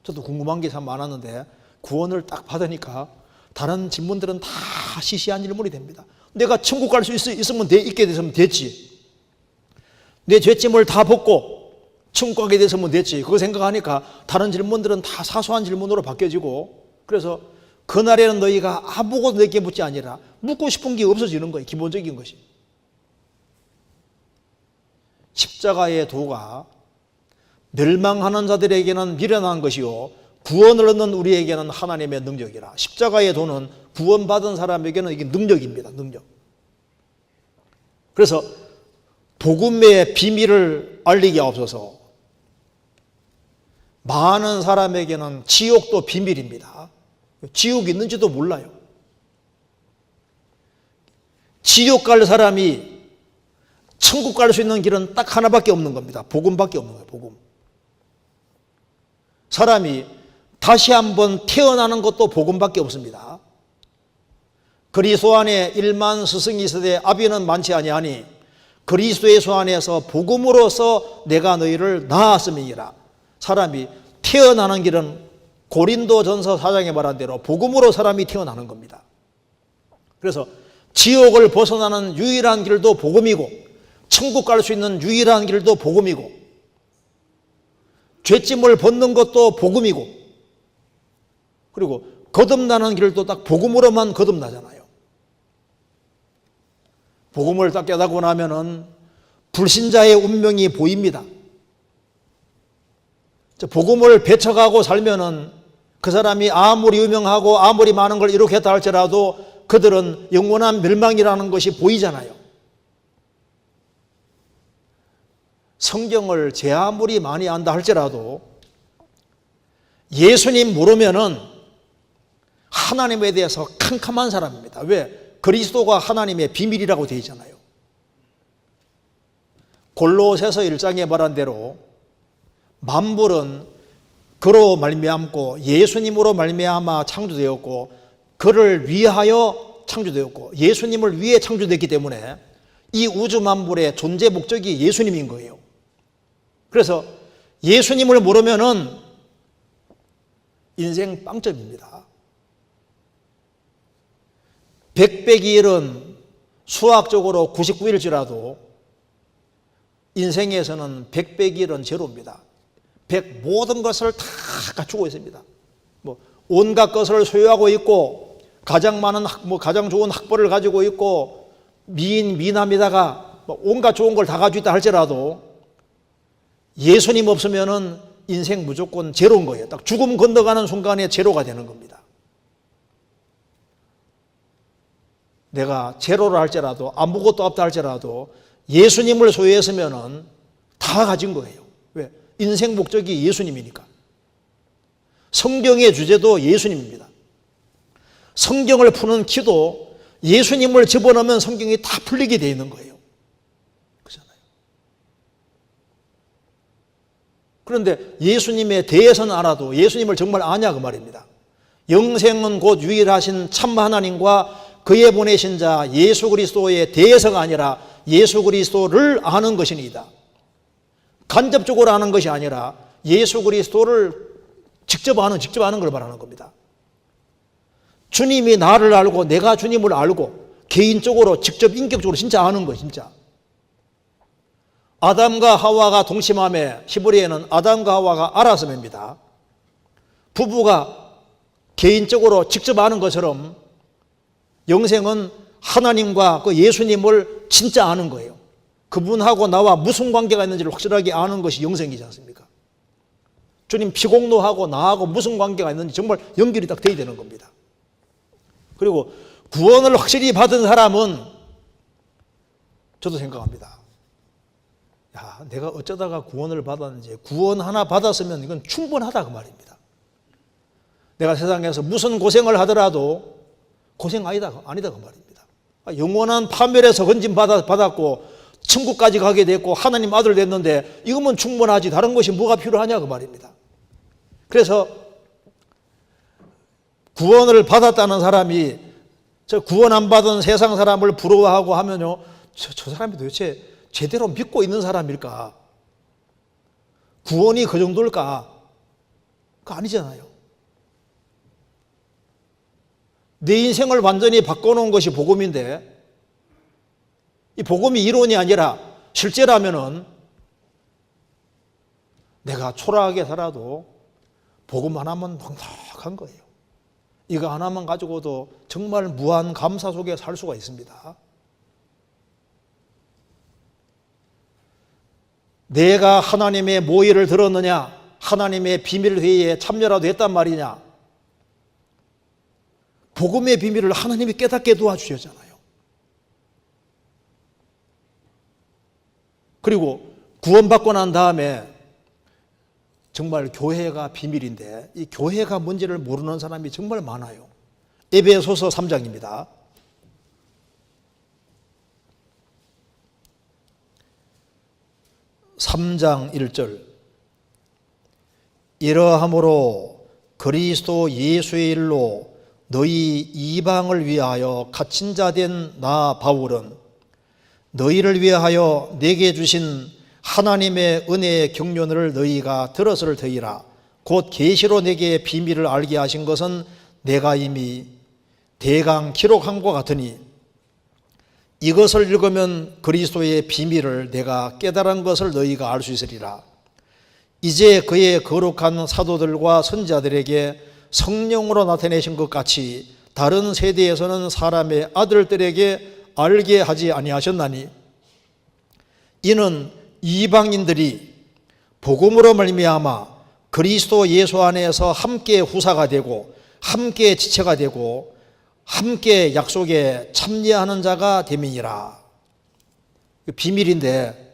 저도 궁금한 게 참 많았는데 구원을 딱 받으니까 다른 질문들은 다 시시한 질문이 됩니다. 내가 천국 갈 수 있게 됐으면 됐지. 내 죄짐을 다 벗고 천국 가게 됐으면 됐지. 그거 생각하니까 다른 질문들은 다 사소한 질문으로 바뀌어지고, 그래서 그날에는 너희가 아무것도 내게 묻지 아니라 묻고 싶은 게 없어지는 거예요. 기본적인 것이. 십자가의 도가 멸망하는 자들에게는 미련한 것이요 구원을 얻는 우리에게는 하나님의 능력이라. 십자가의 도는 구원받은 사람에게는 이게 능력입니다. 능력. 그래서 복음의 비밀을 알리게 하옵소서. 많은 사람에게는 지옥도 비밀입니다. 지옥이 있는지도 몰라요. 지옥 갈 사람이 천국 갈 수 있는 길은 딱 하나밖에 없는 겁니다. 복음밖에 없는 거예요. 복음. 사람이 다시 한번 태어나는 것도 복음밖에 없습니다. 그리스도 안에 1만 스승이 있으되 아비는 많지 아니하니 그리스도 예수 안에서 복음으로서 내가 너희를 낳았음이니라. 사람이 태어나는 길은 고린도전서 4장에 말한 대로 복음으로 사람이 태어나는 겁니다. 그래서 지옥을 벗어나는 유일한 길도 복음이고 천국 갈 수 있는 유일한 길도 복음이고 죄짐을 벗는 것도 복음이고 그리고 거듭나는 길도 딱 복음으로만 거듭나잖아요. 복음을 딱 깨닫고 나면은 불신자의 운명이 보입니다. 복음을 배척하고 살면은 그 사람이 아무리 유명하고 아무리 많은 걸 이룩했다 할지라도 그들은 영원한 멸망이라는 것이 보이잖아요. 성경을 제 아무리 많이 안다 할지라도 예수님 모르면은 하나님에 대해서 캄캄한 사람입니다. 왜? 그리스도가 하나님의 비밀이라고 되어 있잖아요. 골로새서 1장에 말한 대로 만물은 그로 말미암고 예수님으로 말미암아 창조되었고 그를 위하여 창조되었고 예수님을 위해 창조됐기 때문에 이 우주 만물의 존재 목적이 예수님인 거예요. 그래서 예수님을 모르면은 인생 빵점입니다. 백백일은 수학적으로 99일지라도 인생에서는 백백일은 제로입니다. 모든 것을 다 갖추고 있습니다. 온갖 것을 소유하고 있고, 가장 많은 가장 좋은 학벌을 가지고 있고, 미남이다가 온갖 좋은 걸 다 가지고 있다 할지라도 예수님 없으면은 인생 무조건 제로인 거예요. 딱 죽음 건너가는 순간에 제로가 되는 겁니다. 내가 제로를 할지라도 아무것도 없다 할지라도 예수님을 소유했으면은 다 가진 거예요. 왜? 인생 목적이 예수님이니까. 성경의 주제도 예수님입니다. 성경을 푸는 키도 예수님을 집어넣으면 성경이 다 풀리게 되어 있는 거예요. 그렇잖아요. 그런데 예수님에 대해서는 알아도 예수님을 정말 아냐 그 말입니다. 영생은 곧 유일하신 참 하나님과 그의 보내신 자 예수 그리스도에 대해서가 아니라 예수 그리스도를 아는 것이니이다. 간접적으로 아는 것이 아니라 예수 그리스도를 직접 아는 걸 말하는 겁니다. 주님이 나를 알고 내가 주님을 알고 개인적으로 직접 인격적으로 진짜 아는 거 진짜. 아담과 하와가 동침함에 히브리에는 아담과 하와가 알았음입니다. 부부가 개인적으로 직접 아는 것처럼 영생은 하나님과 그 예수님을 진짜 아는 거예요. 그분하고 나와 무슨 관계가 있는지를 확실하게 아는 것이 영생이지 않습니까? 주님 피공로하고 나하고 무슨 관계가 있는지 정말 연결이 딱 돼야 되는 겁니다. 그리고 구원을 확실히 받은 사람은 저도 생각합니다. 야, 내가 어쩌다가 구원을 받았는지, 구원 하나 받았으면 이건 충분하다 그 말입니다. 내가 세상에서 무슨 고생을 하더라도 고생 아니다 그 말입니다. 영원한 파멸에서 건진 받았고 천국까지 가게 됐고 하나님 아들 됐는데 이거면 충분하지 다른 것이 뭐가 필요하냐 그 말입니다. 그래서 구원을 받았다는 사람이 저 구원 안 받은 세상 사람을 부러워하고 하면요, 저 사람이 도대체 제대로 믿고 있는 사람일까? 구원이 그 정도일까? 그거 아니잖아요. 내 인생을 완전히 바꿔놓은 것이 복음인데 이 복음이 이론이 아니라 실제라면은 내가 초라하게 살아도 복음 하나만 넉넉한 거예요. 이거 하나만 가지고도 정말 무한 감사 속에 살 수가 있습니다. 내가 하나님의 모의를 들었느냐, 하나님의 비밀회의에 참여라도 했단 말이냐. 복음의 비밀을 하나님이 깨닫게 도와주셨잖아요. 그리고 구원받고 난 다음에 정말 교회가 비밀인데 이 교회가 뭔지를 모르는 사람이 정말 많아요. 에베소서 3장입니다. 3장 1절 이러함으로 그리스도 예수의 일로 너희 이방을 위하여 갇힌 자 된 나 바울은 너희를 위하여 내게 주신 하나님의 은혜의 경륜을 너희가 들었을 터이라. 곧 계시로 내게 비밀을 알게 하신 것은 내가 이미 대강 기록한 것 같으니 이것을 읽으면 그리스도의 비밀을 내가 깨달은 것을 너희가 알 수 있으리라. 이제 그의 거룩한 사도들과 선지자들에게 성령으로 나타내신 것 같이 다른 세대에서는 사람의 아들들에게 알게 하지 아니하셨나니 이는 이방인들이 복음으로 말미암아 그리스도 예수 안에서 함께 후사가 되고 함께 지체가 되고 함께 약속에 참여하는 자가 됨이니라. 비밀인데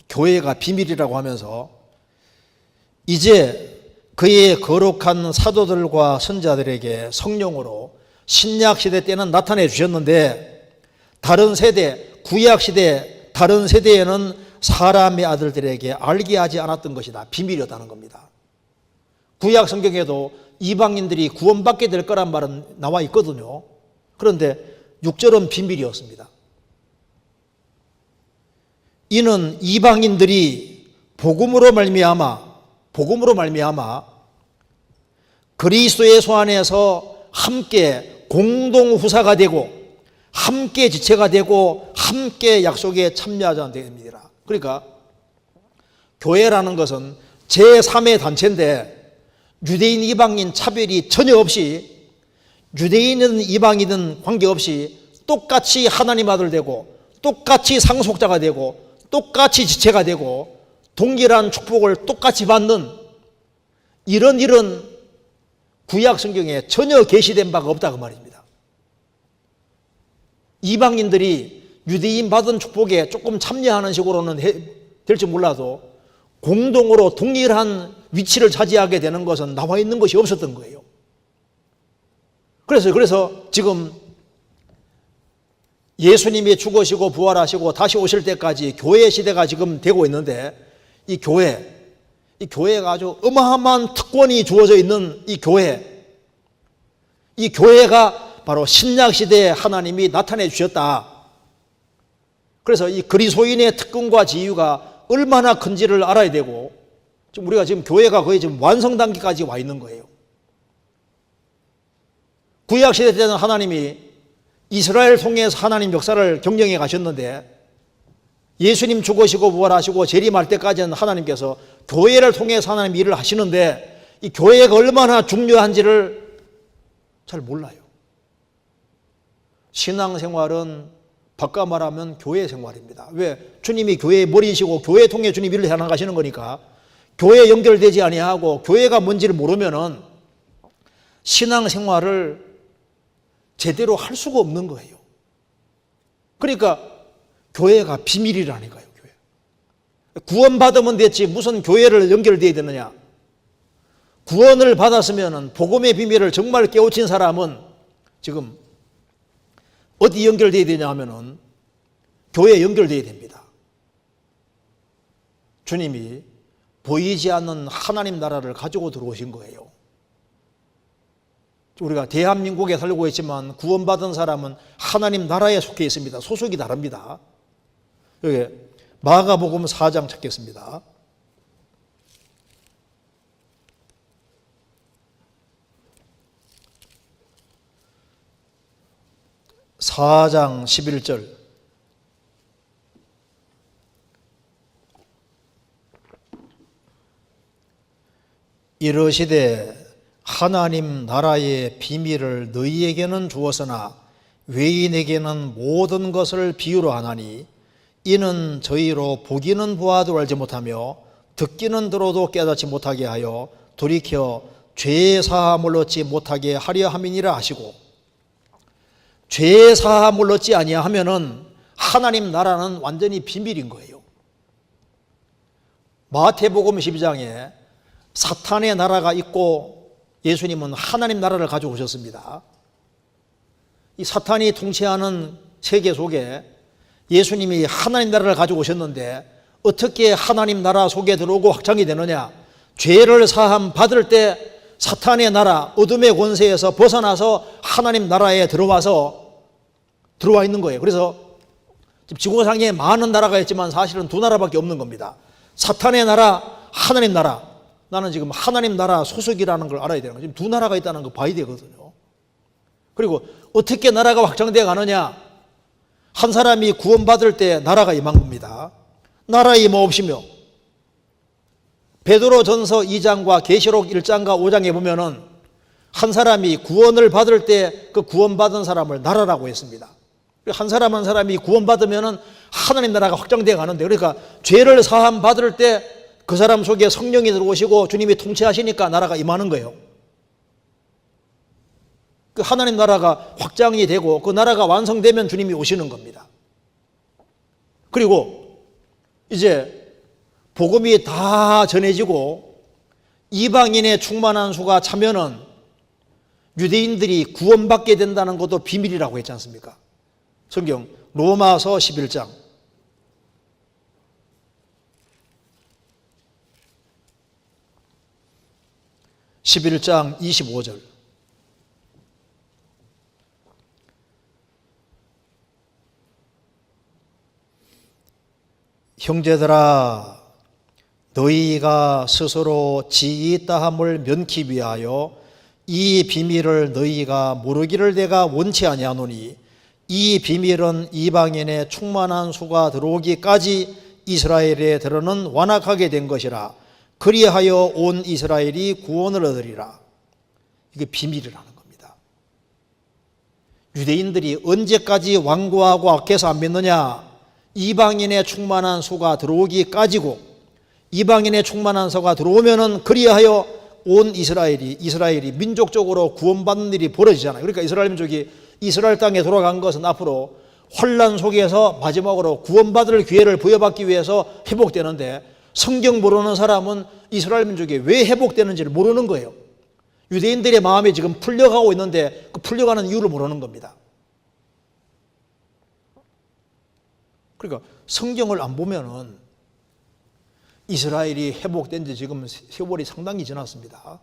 교회가 비밀이라고 하면서 이제 그의 거룩한 사도들과 선자들에게 성령으로 신약시대 때는 나타내 주셨는데 다른 세대, 구약시대 다른 세대에는 사람의 아들들에게 알게 하지 않았던 것이다. 비밀이었다는 겁니다. 구약 성경에도 이방인들이 구원받게 될 거란 말은 나와 있거든요. 그런데 6절은 비밀이었습니다. 이는 이방인들이 복음으로 말미암아 그리스도 예수 안에서 함께 공동 후사가 되고 함께 지체가 되고 함께 약속에 참여하자는 됩니다. 그러니까 교회라는 것은 제3의 단체인데 유대인 이방인 차별이 전혀 없이 유대인이든 이방이든 관계없이 똑같이 하나님 아들 되고 똑같이 상속자가 되고 똑같이 지체가 되고 동일한 축복을 똑같이 받는 이런 구약 성경에 전혀 계시된 바가 없다 그 말입니다. 이방인들이 유대인 받은 축복에 조금 참여하는 식으로는 될지 몰라도 공동으로 동일한 위치를 차지하게 되는 것은 나와 있는 것이 없었던 거예요. 그래서 지금 예수님이 죽으시고 부활하시고 다시 오실 때까지 교회 시대가 지금 되고 있는데 이 교회가 아주 어마어마한 특권이 주어져 있는 이 교회가 바로 신약 시대에 하나님이 나타내 주셨다. 그래서 이 그리스도인의 특권과 지위가 얼마나 큰지를 알아야 되고 지금 우리가 지금 교회가 거의 지금 완성 단계까지 와 있는 거예요. 구약 시대 때는 하나님이 이스라엘 통해서 하나님 역사를 경영해 가셨는데 예수님 죽으시고 부활하시고 재림할 때까지는 하나님께서 교회를 통해서 하나님 일을 하시는데 이 교회가 얼마나 중요한지를 잘 몰라요. 신앙생활은 바꿔 말하면 교회 생활입니다. 왜? 주님이 교회의 머리이시고 교회 통해 주님 일을 해나가시는 거니까 교회에 연결되지 아니하고 교회가 뭔지를 모르면은 신앙생활을 제대로 할 수가 없는 거예요. 그러니까 교회가 비밀이라니까요. 교회. 구원받으면 됐지 무슨 교회를 연결되어야 되느냐. 구원을 받았으면 복음의 비밀을 정말 깨우친 사람은 지금 어디 연결되어야 되냐 하면은 교회에 연결되어야 됩니다. 주님이 보이지 않는 하나님 나라를 가지고 들어오신 거예요. 우리가 대한민국에 살고 있지만 구원받은 사람은 하나님 나라에 속해 있습니다. 소속이 다릅니다. 여기 마가복음 4장 찾겠습니다. 4장 11절 이르시되 하나님 나라의 비밀을 너희에게는 주었으나 외인에게는 모든 것을 비유로 하나니 이는 저희로 보기는 보아도 알지 못하며 듣기는 들어도 깨닫지 못하게 하여 돌이켜 죄 사함을 얻지 못하게 하려 함이니라 하시고 죄 사함을 얻지 아니하면은 하나님 나라는 완전히 비밀인 거예요. 마태복음 12장에 사탄의 나라가 있고 예수님은 하나님 나라를 가지고 오셨습니다. 이 사탄이 통치하는 세계 속에 예수님이 하나님 나라를 가지고 오셨는데 어떻게 하나님 나라 속에 들어오고 확장이 되느냐? 죄를 사함 받을 때 사탄의 나라, 어둠의 권세에서 벗어나서 하나님 나라에 들어와 있는 거예요. 그래서 지구상에 많은 나라가 있지만 사실은 두 나라밖에 없는 겁니다. 사탄의 나라, 하나님 나라. 나는 지금 하나님 나라 소속이라는 걸 알아야 되는 거예요. 지금 두 나라가 있다는 거 봐야 되거든요. 그리고 어떻게 나라가 확장되어 가느냐? 한 사람이 구원받을 때 나라가 임한 겁니다. 나라 임하 없이며 베드로전서 2장과 계시록 1장과 5장에 보면은 한 사람이 구원을 받을 때 그 구원받은 사람을 나라라고 했습니다. 한 사람 한 사람이 구원받으면은 하나님 나라가 확장되어 가는데 그러니까 죄를 사함 받을 때 그 사람 속에 성령이 들어오시고 주님이 통치하시니까 나라가 임하는 거예요. 그 하나님 나라가 확장이 되고 그 나라가 완성되면 주님이 오시는 겁니다. 그리고 이제 복음이 다 전해지고 이방인의 충만한 수가 차면은 유대인들이 구원받게 된다는 것도 비밀이라고 했지 않습니까? 성경 로마서 11장 11장 25절 형제들아 너희가 스스로 지이따함을 면키 위하여 이 비밀을 너희가 모르기를 내가 원치 아니하노니 이 비밀은 이방인의 충만한 수가 들어오기까지 이스라엘에 들어는 완악하게 된 것이라. 그리하여 온 이스라엘이 구원을 얻으리라. 이게 비밀이라는 겁니다. 유대인들이 언제까지 완고하고 악해서 안 믿느냐? 이방인의 충만한 수가 들어오기까지고, 이방인의 충만한 수가 들어오면은 그리하여 온 이스라엘이 민족적으로 구원받는 일이 벌어지잖아요. 그러니까 이스라엘 민족이 이스라엘 땅에 돌아간 것은 앞으로 환난 속에서 마지막으로 구원받을 기회를 부여받기 위해서 회복되는데, 성경 모르는 사람은 이스라엘 민족이 왜 회복되는지를 모르는 거예요. 유대인들의 마음이 지금 풀려가고 있는데 그 풀려가는 이유를 모르는 겁니다. 그러니까 성경을 안 보면은 이스라엘이 회복된 지 지금 세월이 상당히 지났습니다.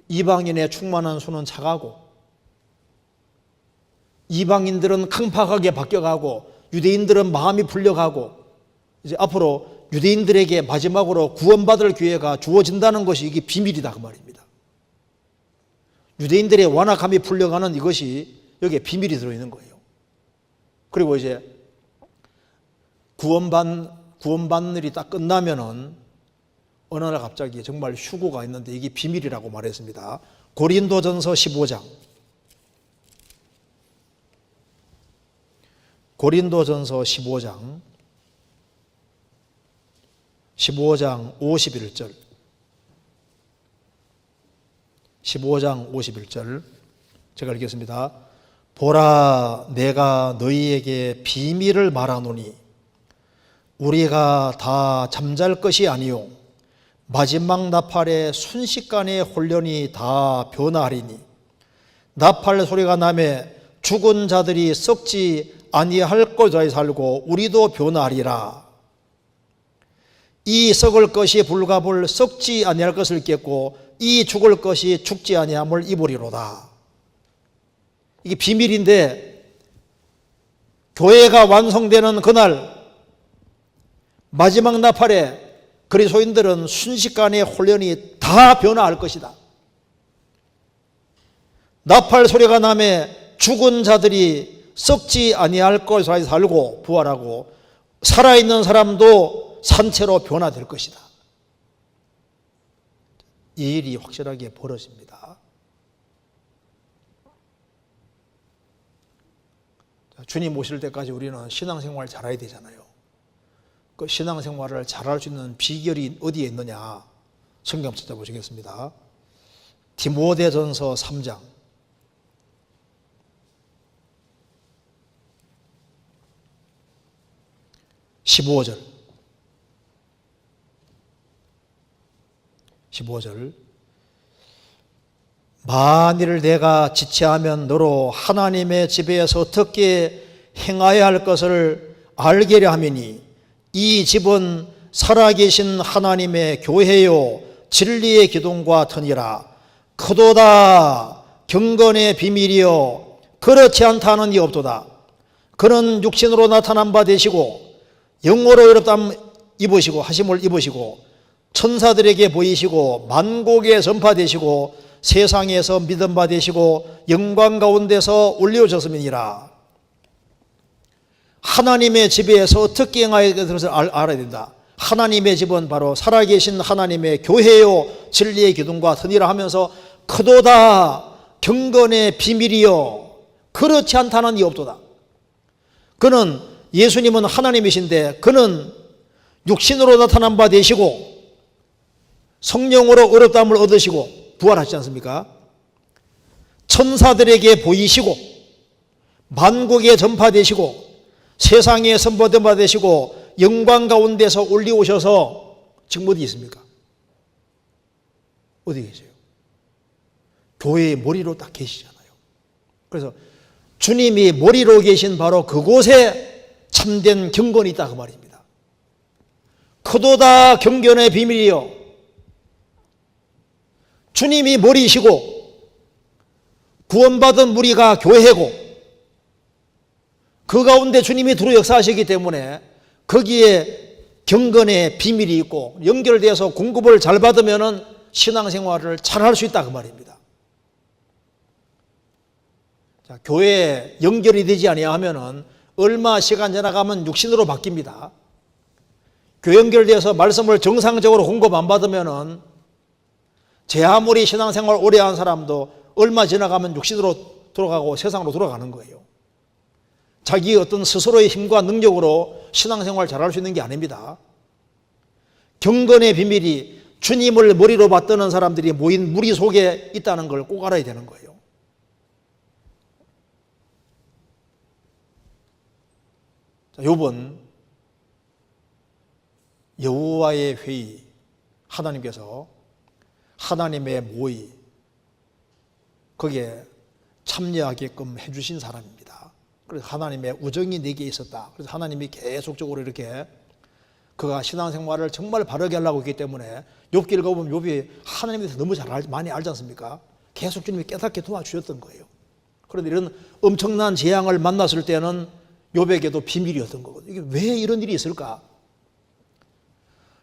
이방인의 충만한 수는 작아고, 이방인들은 강팍하게 바뀌어가고, 유대인들은 마음이 풀려가고, 이제 앞으로 유대인들에게 마지막으로 구원받을 기회가 주어진다는 것이 이게 비밀이다 그 말입니다. 유대인들의 완악함이 풀려가는 이것이 여기에 비밀이 들어있는 거예요. 그리고 이제 구원받는 일이 딱 끝나면은 어느 날 갑자기 정말 휴고가 있는데 이게 비밀이라고 말했습니다. 고린도전서 15장. 고린도전서 15장 51절. 15장 51절. 제가 읽겠습니다. 보라, 내가 너희에게 비밀을 말하노니 우리가 다 잠잘 것이 아니요 마지막 나팔의 순식간에 혼련이 다 변화하리니 나팔 소리가 나매 죽은 자들이 썩지 아니할 것에 살고 우리도 변화하리라. 이 썩을 것이 불갑을 썩지 아니할 것을 입겠고 이 죽을 것이 죽지 아니함을 입으리로다. 이게 비밀인데, 교회가 완성되는 그날 마지막 나팔에 그리스도인들은 순식간에 혼련이 다 변화할 것이다. 나팔 소리가 나매 죽은 자들이 썩지 아니할 것에 살고 부활하고 살아있는 사람도 산채로 변화될 것이다. 이 일이 확실하게 벌어집니다. 주님 오실 때까지 우리는 신앙생활 잘해야 되잖아요. 그 신앙생활을 잘할 수 있는 비결이 어디에 있느냐? 성경 찾아보시겠습니다. 디모데전서 3장 15절. 만일 내가 지체하면 너로 하나님의 집에서 어떻게 행하여야 할 것을 알게려 함이니 이 집은 살아계신 하나님의 교회요 진리의 기둥과 터니라. 크도다 경건의 비밀이요 그렇지 않다는 이 없도다. 그는 육신으로 나타난 바 되시고 영으로 어렵담 입으시고 하심을 입으시고 천사들에게 보이시고 만국에 전파되시고 세상에서 믿음 받으시고 영광 가운데서 올려졌음이니라. 하나님의 집에서 어떻게 행해야 될 것을 알아야 된다. 하나님의 집은 바로 살아계신 하나님의 교회요 진리의 기둥과 터니라 하면서 크도다 경건의 비밀이요 그렇지 않다는 이 없도다. 그는 예수님은 하나님이신데 그는 육신으로 나타난 바 되시고 성령으로 어렵다함을 얻으시고 부활하시지 않습니까? 천사들에게 보이시고 만국에 전파되시고 세상에 선포된 바 되시고 영광 가운데서 올리오셔서 지금 어디 있습니까? 어디 계세요? 교회의 머리로 딱 계시잖아요. 그래서 주님이 머리로 계신 바로 그곳에 참된 경건이 있다 그 말입니다. 크도다 경건의 비밀이요 주님이 머리이시고 구원받은 무리가 교회고 그 가운데 주님이 두루 역사하시기 때문에 거기에 경건의 비밀이 있고 연결돼서 공급을 잘 받으면은 신앙생활을 잘할 수 있다 그 말입니다. 자, 교회에 연결이 되지 아니하면은 얼마 시간 지나가면 육신으로 바뀝니다. 교회 연결돼서 말씀을 정상적으로 공급 안 받으면은 제 아무리 신앙생활 오래 한 사람도 얼마 지나가면 육신으로 돌아가고 세상으로 돌아가는 거예요. 자기 어떤 스스로의 힘과 능력으로 신앙생활 잘할 수 있는 게 아닙니다. 경건의 비밀이 주님을 머리로 받드는 사람들이 모인 무리 속에 있다는 걸 꼭 알아야 되는 거예요. 자, 요번 여호와의 회의, 하나님께서 하나님의 모의 거기에 참여하게끔 해주신 사람입니다. 그래서 하나님의 우정이 내게 있었다. 그래서 하나님이 계속적으로 이렇게 그가 신앙생활을 정말 바르게 하려고 했기 때문에 욥기 읽어보면 욥이 하나님에 대해서 너무 많이 알지 않습니까? 계속 주님이 깨닫게 도와주셨던 거예요. 그런데 이런 엄청난 재앙을 만났을 때는 욥에게도 비밀이었던 거거든요. 이게 왜 이런 일이 있을까?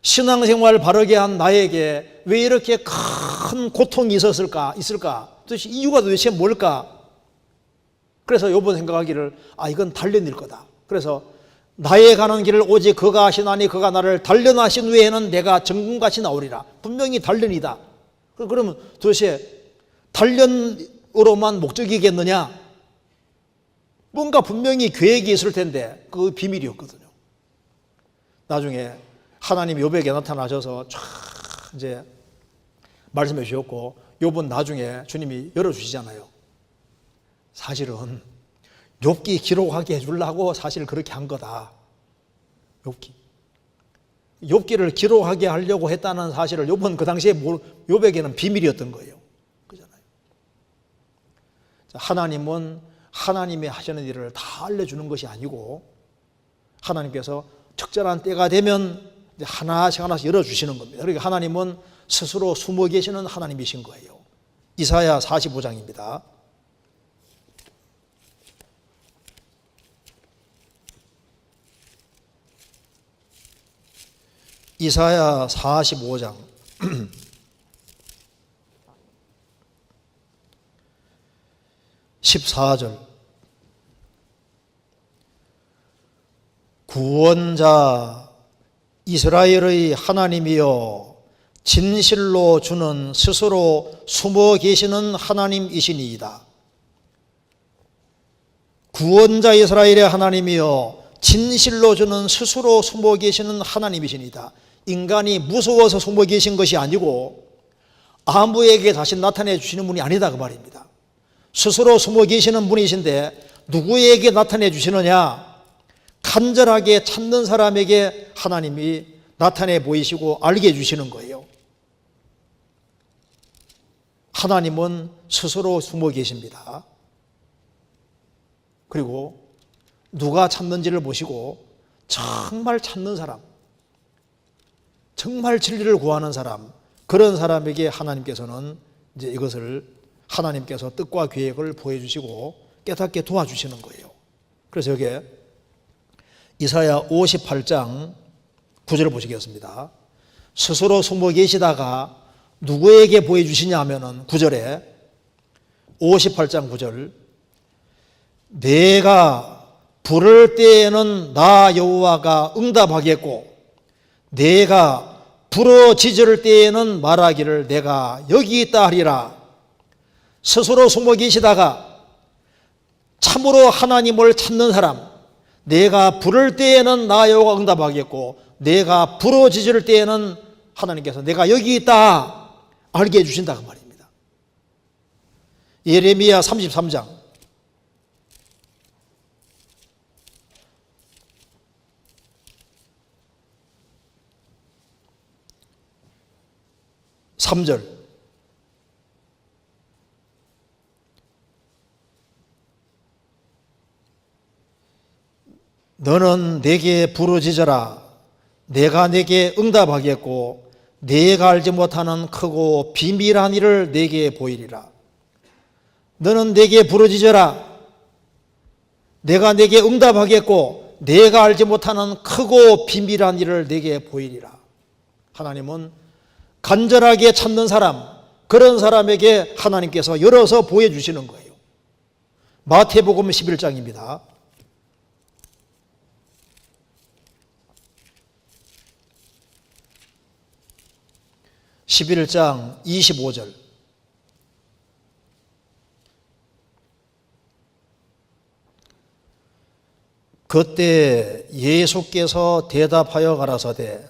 신앙생활 바르게 한 나에게 왜 이렇게 큰 고통이 있을까? 도대체 이유가 도대체 뭘까? 그래서 욥은 생각하기를 이건 단련일 거다. 그래서 나의 가는 길을 오직 그가 하시나니 그가 나를 단련하신 후에는 내가 정금같이 나오리라. 분명히 단련이다. 그러면 도대체 단련으로만 목적이겠느냐? 뭔가 분명히 계획이 있을 텐데 그 비밀이었거든요. 나중에 하나님이 욥에게 나타나셔서 쫙 이제 말씀해 주셨고 욥은 나중에 주님이 열어주시잖아요. 사실은 욥기 기록하게 해주려고 사실 그렇게 한 거다. 욥기를 기록하게 하려고 했다는 사실을 욥은 그 당시에 욥에게는 비밀이었던 거예요. 그잖아요. 하나님은 하나님이 하시는 일을 다 알려주는 것이 아니고 하나님께서 적절한 때가 되면 하나씩 열어주시는 겁니다. 그러니까 하나님은 스스로 숨어 계시는 하나님이신 거예요. 이사야 45장입니다. 이사야 45장 14절 구원자 이스라엘의 하나님이여 진실로 주는 스스로 숨어 계시는 하나님이시니이다. 구원자 이스라엘의 하나님이여 진실로 주는 스스로 숨어 계시는 하나님이시니이다. 인간이 무서워서 숨어 계신 것이 아니고 아무에게 다시 나타내 주시는 분이 아니다 그 말입니다. 스스로 숨어 계시는 분이신데 누구에게 나타내 주시느냐? 간절하게 찾는 사람에게 하나님이 나타내 보이시고 알게 해주시는 거예요. 하나님은 스스로 숨어 계십니다. 그리고 누가 찾는지를 보시고 정말 찾는 사람, 정말 진리를 구하는 사람, 그런 사람에게 하나님께서는 이제 이것을 하나님께서 뜻과 계획을 보여주시고 깨닫게 도와주시는 거예요. 그래서 여기에 이사야 58장 9절을 보시겠습니다. 스스로 숨어 계시다가 누구에게 보여주시냐 하면은 9절에 58장 9절 내가 부를 때에는 나 여호와가 응답하겠고 내가 부르짖을 때에는 말하기를 내가 여기 있다 하리라. 스스로 숨어 계시다가 참으로 하나님을 찾는 사람, 내가 부를 때에는 나 여호와가 응답하겠고 내가 부르짖을 때에는 하나님께서 내가 여기 있다 알게 해주신다 그 말입니다. 예레미야 33장 3절 너는 내게 부르짖어라 내가 내게 응답하겠고 내가 알지 못하는 크고 비밀한 일을 내게 보이리라. 너는 내게 부르짖어라 내가 내게 응답하겠고 내가 알지 못하는 크고 비밀한 일을 내게 보이리라. 하나님은 간절하게 찾는 사람, 그런 사람에게 하나님께서 열어서 보여주시는 거예요. 마태복음 11장입니다. 11장 25절. 그때 예수께서 대답하여 가라사대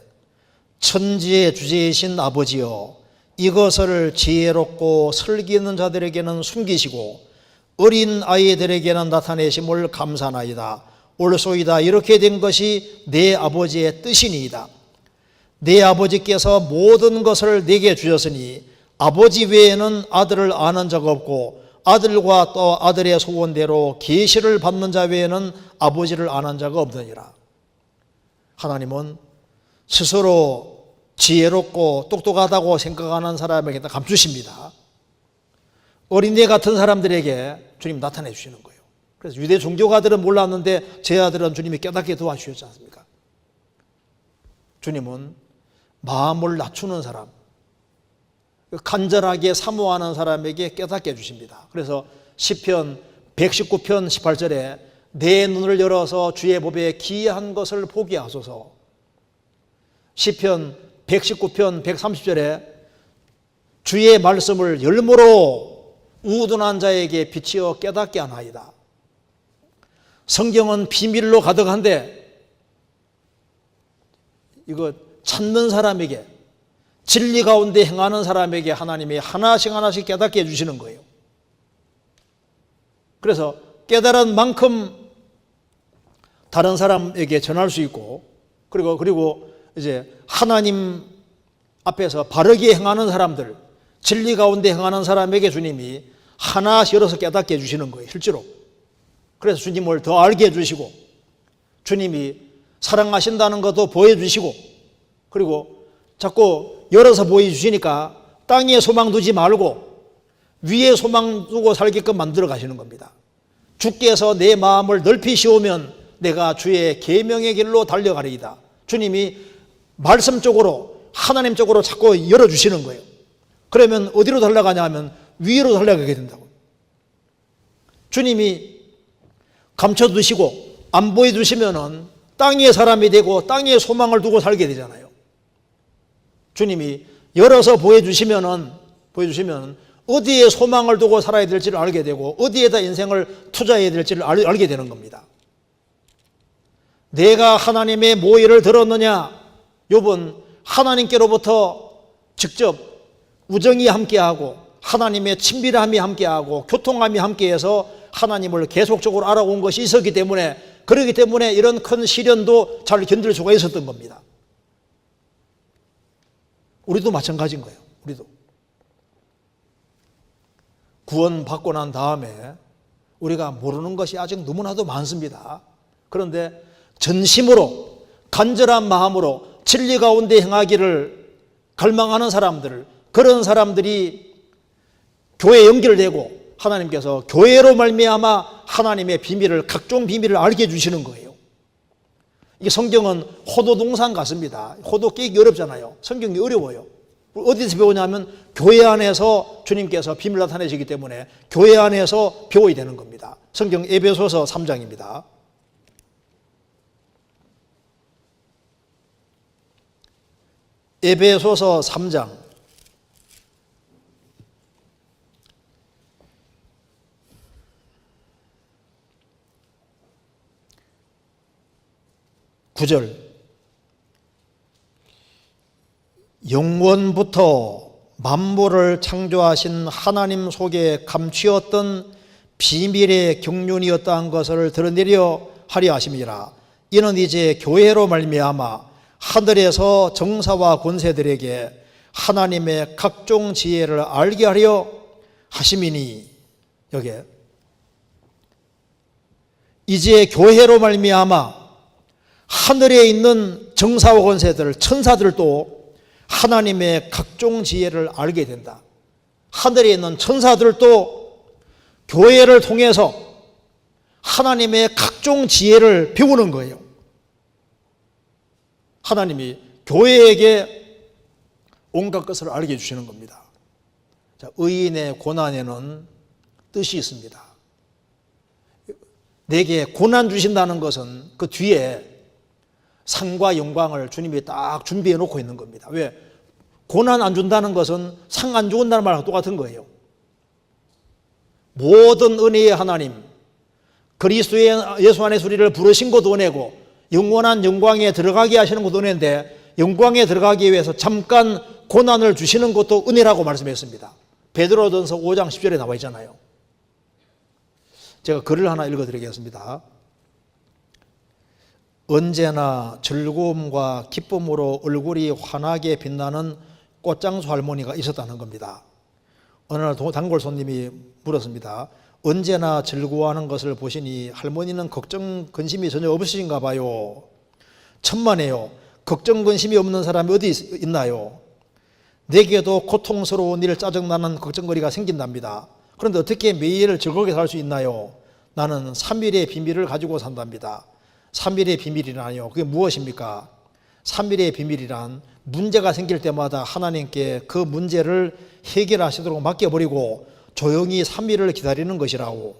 천지의 주제이신 아버지여, 이것을 지혜롭고 슬기 있는 자들에게는 숨기시고 어린 아이들에게는 나타내심을 감사나이다. 옳소이다. 이렇게 된 것이 내 아버지의 뜻이니이다. 내 아버지께서 모든 것을 내게 주셨으니 아버지 외에는 아들을 아는 자가 없고 아들과 또 아들의 소원대로 계시를 받는 자 외에는 아버지를 아는 자가 없느니라. 하나님은 스스로 지혜롭고 똑똑하다고 생각하는 사람에게 감추십니다. 어린애 같은 사람들에게 주님 나타내 주시는 거예요. 그래서 유대 종교가들은 몰랐는데 제 아들은 주님이 깨닫게 도와주셨지 않습니까? 주님은 마음을 낮추는 사람, 간절하게 사모하는 사람에게 깨닫게 해주십니다. 그래서 시편 119편 18절에 내 눈을 열어서 주의 법에 기이한 것을 보게 하소서. 시편 119편 130절에 주의 말씀을 열무로 우둔한 자에게 비치어 깨닫게 하나이다. 성경은 비밀로 가득한데 이거 찾는 사람에게, 진리 가운데 행하는 사람에게 하나님이 하나씩 하나씩 깨닫게 해주시는 거예요. 그래서 깨달은 만큼 다른 사람에게 전할 수 있고, 그리고 이제 하나님 앞에서 바르게 행하는 사람들, 진리 가운데 행하는 사람에게 주님이 하나씩 열어서 깨닫게 해주시는 거예요, 실제로. 그래서 주님을 더 알게 해주시고, 주님이 사랑하신다는 것도 보여주시고, 그리고 자꾸 열어서 보여주시니까 땅에 소망 두지 말고 위에 소망 두고 살게끔 만들어 가시는 겁니다. 주께서 내 마음을 넓히시오면 내가 주의 계명의 길로 달려가리이다. 주님이 말씀 쪽으로, 하나님 쪽으로 자꾸 열어주시는 거예요. 그러면 어디로 달려가냐 하면 위로 달려가게 된다고. 주님이 감춰두시고 안 보여주시면은 땅의 사람이 되고 땅에 소망을 두고 살게 되잖아요. 주님이 열어서 보여주시면 어디에 소망을 두고 살아야 될지를 알게 되고 어디에다 인생을 투자해야 될지를 알게 되는 겁니다. 내가 하나님의 모의를 들었느냐? 욥은 하나님께로부터 직접 우정이 함께하고 하나님의 친밀함이 함께하고 교통함이 함께해서 하나님을 계속적으로 알아온 것이 있었기 때문에, 그렇기 때문에 이런 큰 시련도 잘 견딜 수가 있었던 겁니다. 우리도 마찬가지인 거예요. 우리도 구원받고 난 다음에 우리가 모르는 것이 아직 너무나도 많습니다. 그런데 전심으로 간절한 마음으로 진리 가운데 행하기를 갈망하는 사람들, 그런 사람들이 교회에 연결되고 하나님께서 교회로 말미암아 하나님의 비밀을, 각종 비밀을 알게 해주시는 거예요. 이게 성경은 호도 동산 같습니다. 호도 깨기 어렵잖아요. 성경이 어려워요. 어디서 배우냐면 교회 안에서 주님께서 비밀 나타내시기 때문에 교회 안에서 배워야 되는 겁니다. 성경 에베소서 3장입니다. 에베소서 3장 9절. 영원부터 만물을 창조하신 하나님 속에 감추었던 비밀의 경륜이었다는 것을 드러내려 하려 하심이라. 이는 이제 교회로 말미암아 하늘에서 정사와 권세들에게 하나님의 각종 지혜를 알게 하려 하심이니, 여기에 이제 교회로 말미암아 하늘에 있는 정사와 권세들, 천사들도 하나님의 각종 지혜를 알게 된다. 하늘에 있는 천사들도 교회를 통해서 하나님의 각종 지혜를 배우는 거예요. 하나님이 교회에게 온갖 것을 알게 해주시는 겁니다. 자, 의인의 고난에는 뜻이 있습니다. 내게 고난 주신다는 것은 그 뒤에 상과 영광을 주님이 딱 준비해 놓고 있는 겁니다. 왜? 고난 안 준다는 것은 상 안 준다는 말과 똑같은 거예요. 모든 은혜의 하나님, 그리스도의 예수 안에서 우리를 부르신 것도 은혜고 영원한 영광에 들어가게 하시는 것도 은혜인데, 영광에 들어가기 위해서 잠깐 고난을 주시는 것도 은혜라고 말씀했습니다. 베드로전서 5장 10절에 나와 있잖아요. 제가 글을 하나 읽어드리겠습니다. 언제나 즐거움과 기쁨으로 얼굴이 환하게 빛나는 꽃장수 할머니가 있었다는 겁니다. 어느 날 단골 손님이 물었습니다. 언제나 즐거워하는 것을 보시니 할머니는 걱정, 근심이 전혀 없으신가 봐요. 천만에요. 걱정, 근심이 없는 사람이 어디 있나요? 내게도 고통스러운 일, 짜증나는 걱정거리가 생긴답니다. 그런데 어떻게 매일 즐겁게 살 수 있나요? 나는 3일의 비밀을 가지고 산답니다. 3일의 비밀이라뇨. 그게 무엇입니까? 3일의 비밀이란 문제가 생길 때마다 하나님께 그 문제를 해결하시도록 맡겨버리고 조용히 3일을 기다리는 것이라고.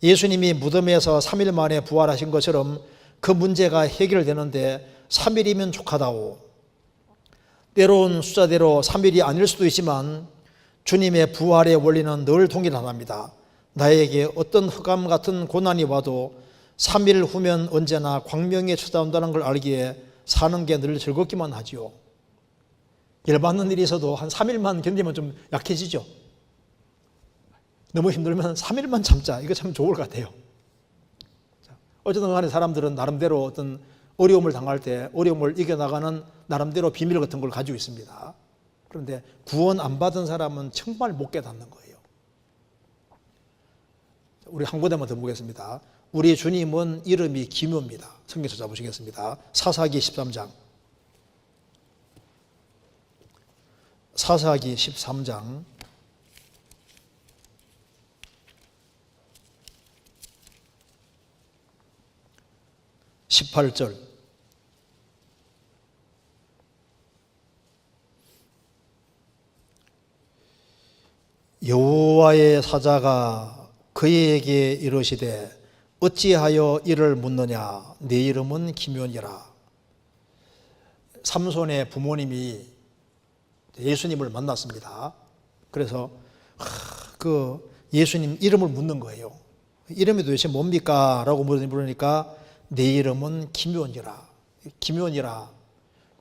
예수님이 무덤에서 3일 만에 부활하신 것처럼 그 문제가 해결되는데 3일이면 족하다오. 때로는 숫자대로 3일이 아닐 수도 있지만 주님의 부활의 원리는 늘 동일하답니다. 나에게 어떤 흑암 같은 고난이 와도 3일 후면 언제나 광명에 찾아온다는 걸 알기에 사는 게 늘 즐겁기만 하지요. 열받는 일이 있어도 한 3일만 견디면 좀 약해지죠. 너무 힘들면 3일만 참자. 이거 참 좋을 것 같아요. 어쨌든 간에 사람들은 나름대로 어떤 어려움을 당할 때 어려움을 이겨나가는 나름대로 비밀 같은 걸 가지고 있습니다. 그런데 구원 안 받은 사람은 정말 못 깨닫는 거예요. 우리 한 군데만 더 보겠습니다. 우리 주님은 이름이 기묘입니다. 성경 찾아보시겠습니다. 사사기 13장. 사사기 13장 18절. 여호와의 사자가 그에게 이르시되 어찌하여 이를 묻느냐? 내 이름은 기묘니라. 삼손의 부모님이 예수님을 만났습니다. 그래서 그 예수님 이름을 묻는 거예요. 이름이 도대체 뭡니까? 라고 물으니까 내 이름은 기묘니라. 기묘니라.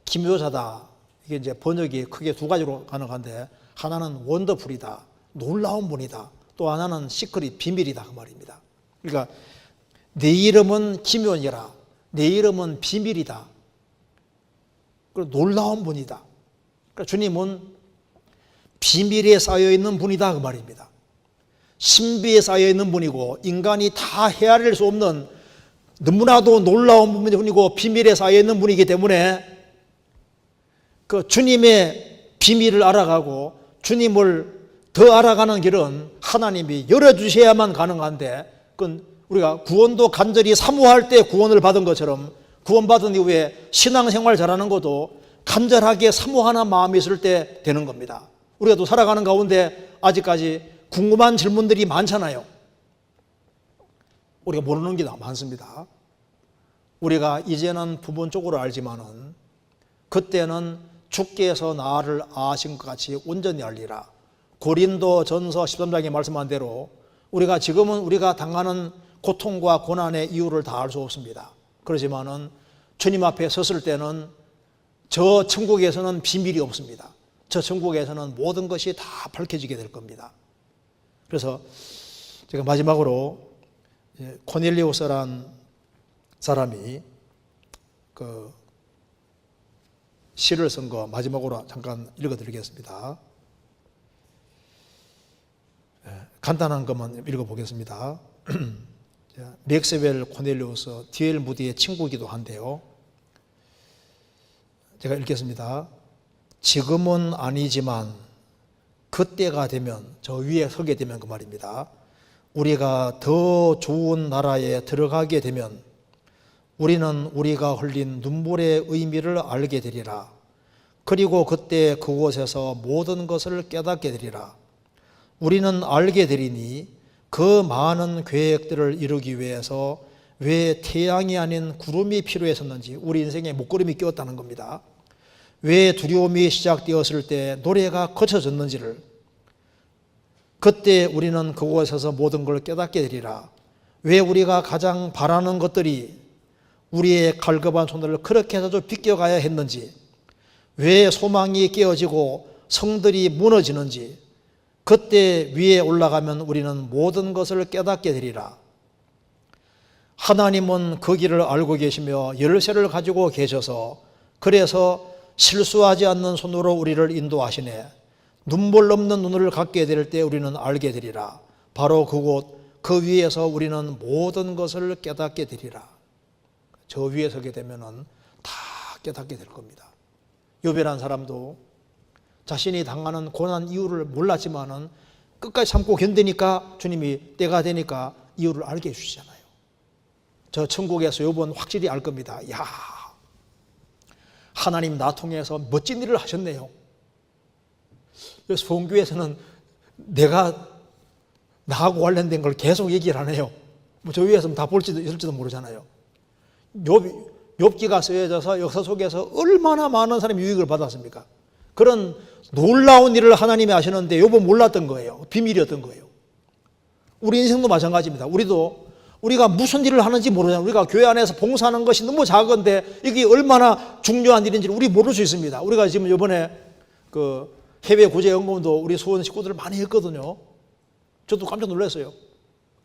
기묘자다. 이게 이제 번역이 크게 두 가지로 가능한데, 하나는 원더풀이다. 놀라운 분이다. 또 하나는 시크릿, 비밀이다. 그 말입니다. 그러니까 내 이름은 기묘니라. 내 이름은 비밀이다. 그리고 놀라운 분이다. 그러니까 주님은 비밀에 쌓여있는 분이다. 그 말입니다. 신비에 쌓여있는 분이고 인간이 다 헤아릴 수 없는 너무나도 놀라운 분이고 비밀에 쌓여있는 분이기 때문에 그 주님의 비밀을 알아가고 주님을 더 알아가는 길은 하나님이 열어주셔야만 가능한데, 그건 우리가 구원도 간절히 사모할 때 구원을 받은 것처럼 구원받은 이후에 신앙생활 잘하는 것도 간절하게 사모하는 마음이 있을 때 되는 겁니다. 우리가 또 살아가는 가운데 아직까지 궁금한 질문들이 많잖아요. 우리가 모르는 게 많습니다. 우리가 이제는 부분적으로 알지만은 그때는 주께서 나를 아신 것 같이 온전히 알리라. 고린도 전서 13장에 말씀한 대로 우리가 지금은 우리가 당하는 고통과 고난의 이유를 다 알 수 없습니다. 그렇지만은 주님 앞에 섰을 때는 저 천국에서는 비밀이 없습니다. 저 천국에서는 모든 것이 다 밝혀지게 될 겁니다. 그래서 제가 마지막으로 코넬리오스라는 사람이 그 시를 쓴 거 마지막으로 잠깐 읽어드리겠습니다. 간단한 것만 읽어보겠습니다. 맥스웰 코넬리우스 D.L. 무디의 친구이기도 한데요. 제가 읽겠습니다. 지금은 아니지만 그때가 되면, 저 위에 서게 되면 그 말입니다. 우리가 더 좋은 나라에 들어가게 되면 우리는 우리가 흘린 눈물의 의미를 알게 되리라. 그리고 그때 그곳에서 모든 것을 깨닫게 되리라. 우리는 알게 되리니 그 많은 계획들을 이루기 위해서 왜 태양이 아닌 구름이 필요했었는지, 우리 인생에 목구름이 끼었다는 겁니다. 왜 두려움이 시작되었을 때 노래가 거쳐졌는지를, 그때 우리는 그곳에서 모든 걸 깨닫게 되리라. 왜 우리가 가장 바라는 것들이 우리의 갈급한 손들을 그렇게 해서 비껴가야 했는지, 왜 소망이 깨어지고 성들이 무너지는지, 그때 위에 올라가면 우리는 모든 것을 깨닫게 되리라. 하나님은 그 길을 알고 계시며 열쇠를 가지고 계셔서, 그래서 실수하지 않는 손으로 우리를 인도하시네. 눈물 없는 눈을 갖게 될 때 우리는 알게 되리라. 바로 그곳, 그 위에서 우리는 모든 것을 깨닫게 되리라. 저 위에 서게 되면은 다 깨닫게 될 겁니다. 욥이라는 사람도 자신이 당하는 고난 이유를 몰랐지만은 끝까지 참고 견디니까 주님이 때가 되니까 이유를 알게 해주시잖아요. 저 천국에서 욥은 확실히 알 겁니다. 야, 하나님 나 통해서 멋진 일을 하셨네요. 그래서 본교에서는 내가 나하고 관련된 걸 계속 얘기를 안 해요. 뭐 저 위에서 다 볼지도 있을지도 모르잖아요. 욥기가 쓰여져서 역사 속에서 얼마나 많은 사람이 유익을 받았습니까? 그런 놀라운 일을 하나님이 하시는데 욥은 몰랐던 거예요. 비밀이었던 거예요. 우리 인생도 마찬가지입니다. 우리가 무슨 일을 하는지 모르잖아요. 우리가 교회 안에서 봉사하는 것이 너무 작은데 이게 얼마나 중요한 일인지를 우리 모를 수 있습니다. 우리가 지금 이번에 그 해외 구제 연금도 우리 수원 식구들 많이 했거든요. 저도 깜짝 놀랐어요.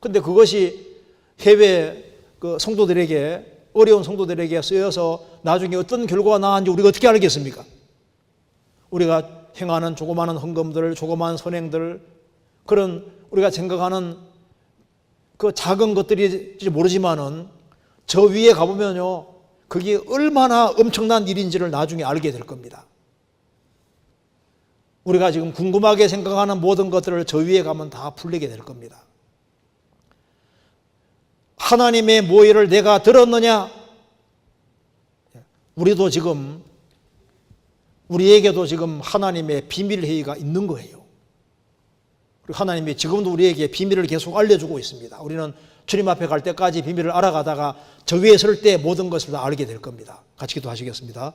근데 그것이 해외 그 성도들에게, 어려운 성도들에게 쓰여서 나중에 어떤 결과가 나왔는지 우리가 어떻게 알겠습니까? 우리가 행하는 조그마한 헌금들, 조그마한 선행들, 그런 우리가 생각하는 그 작은 것들인지 모르지만은 저 위에 가보면요, 그게 얼마나 엄청난 일인지를 나중에 알게 될 겁니다. 우리가 지금 궁금하게 생각하는 모든 것들을 저 위에 가면 다 풀리게 될 겁니다. 하나님의 모의를 내가 들었느냐? 우리에게도 지금 하나님의 비밀 회의가 있는 거예요. 그리고 하나님이 지금도 우리에게 비밀을 계속 알려주고 있습니다. 우리는 주님 앞에 갈 때까지 비밀을 알아가다가 저 위에 설 때 모든 것을 다 알게 될 겁니다. 같이 기도하시겠습니다.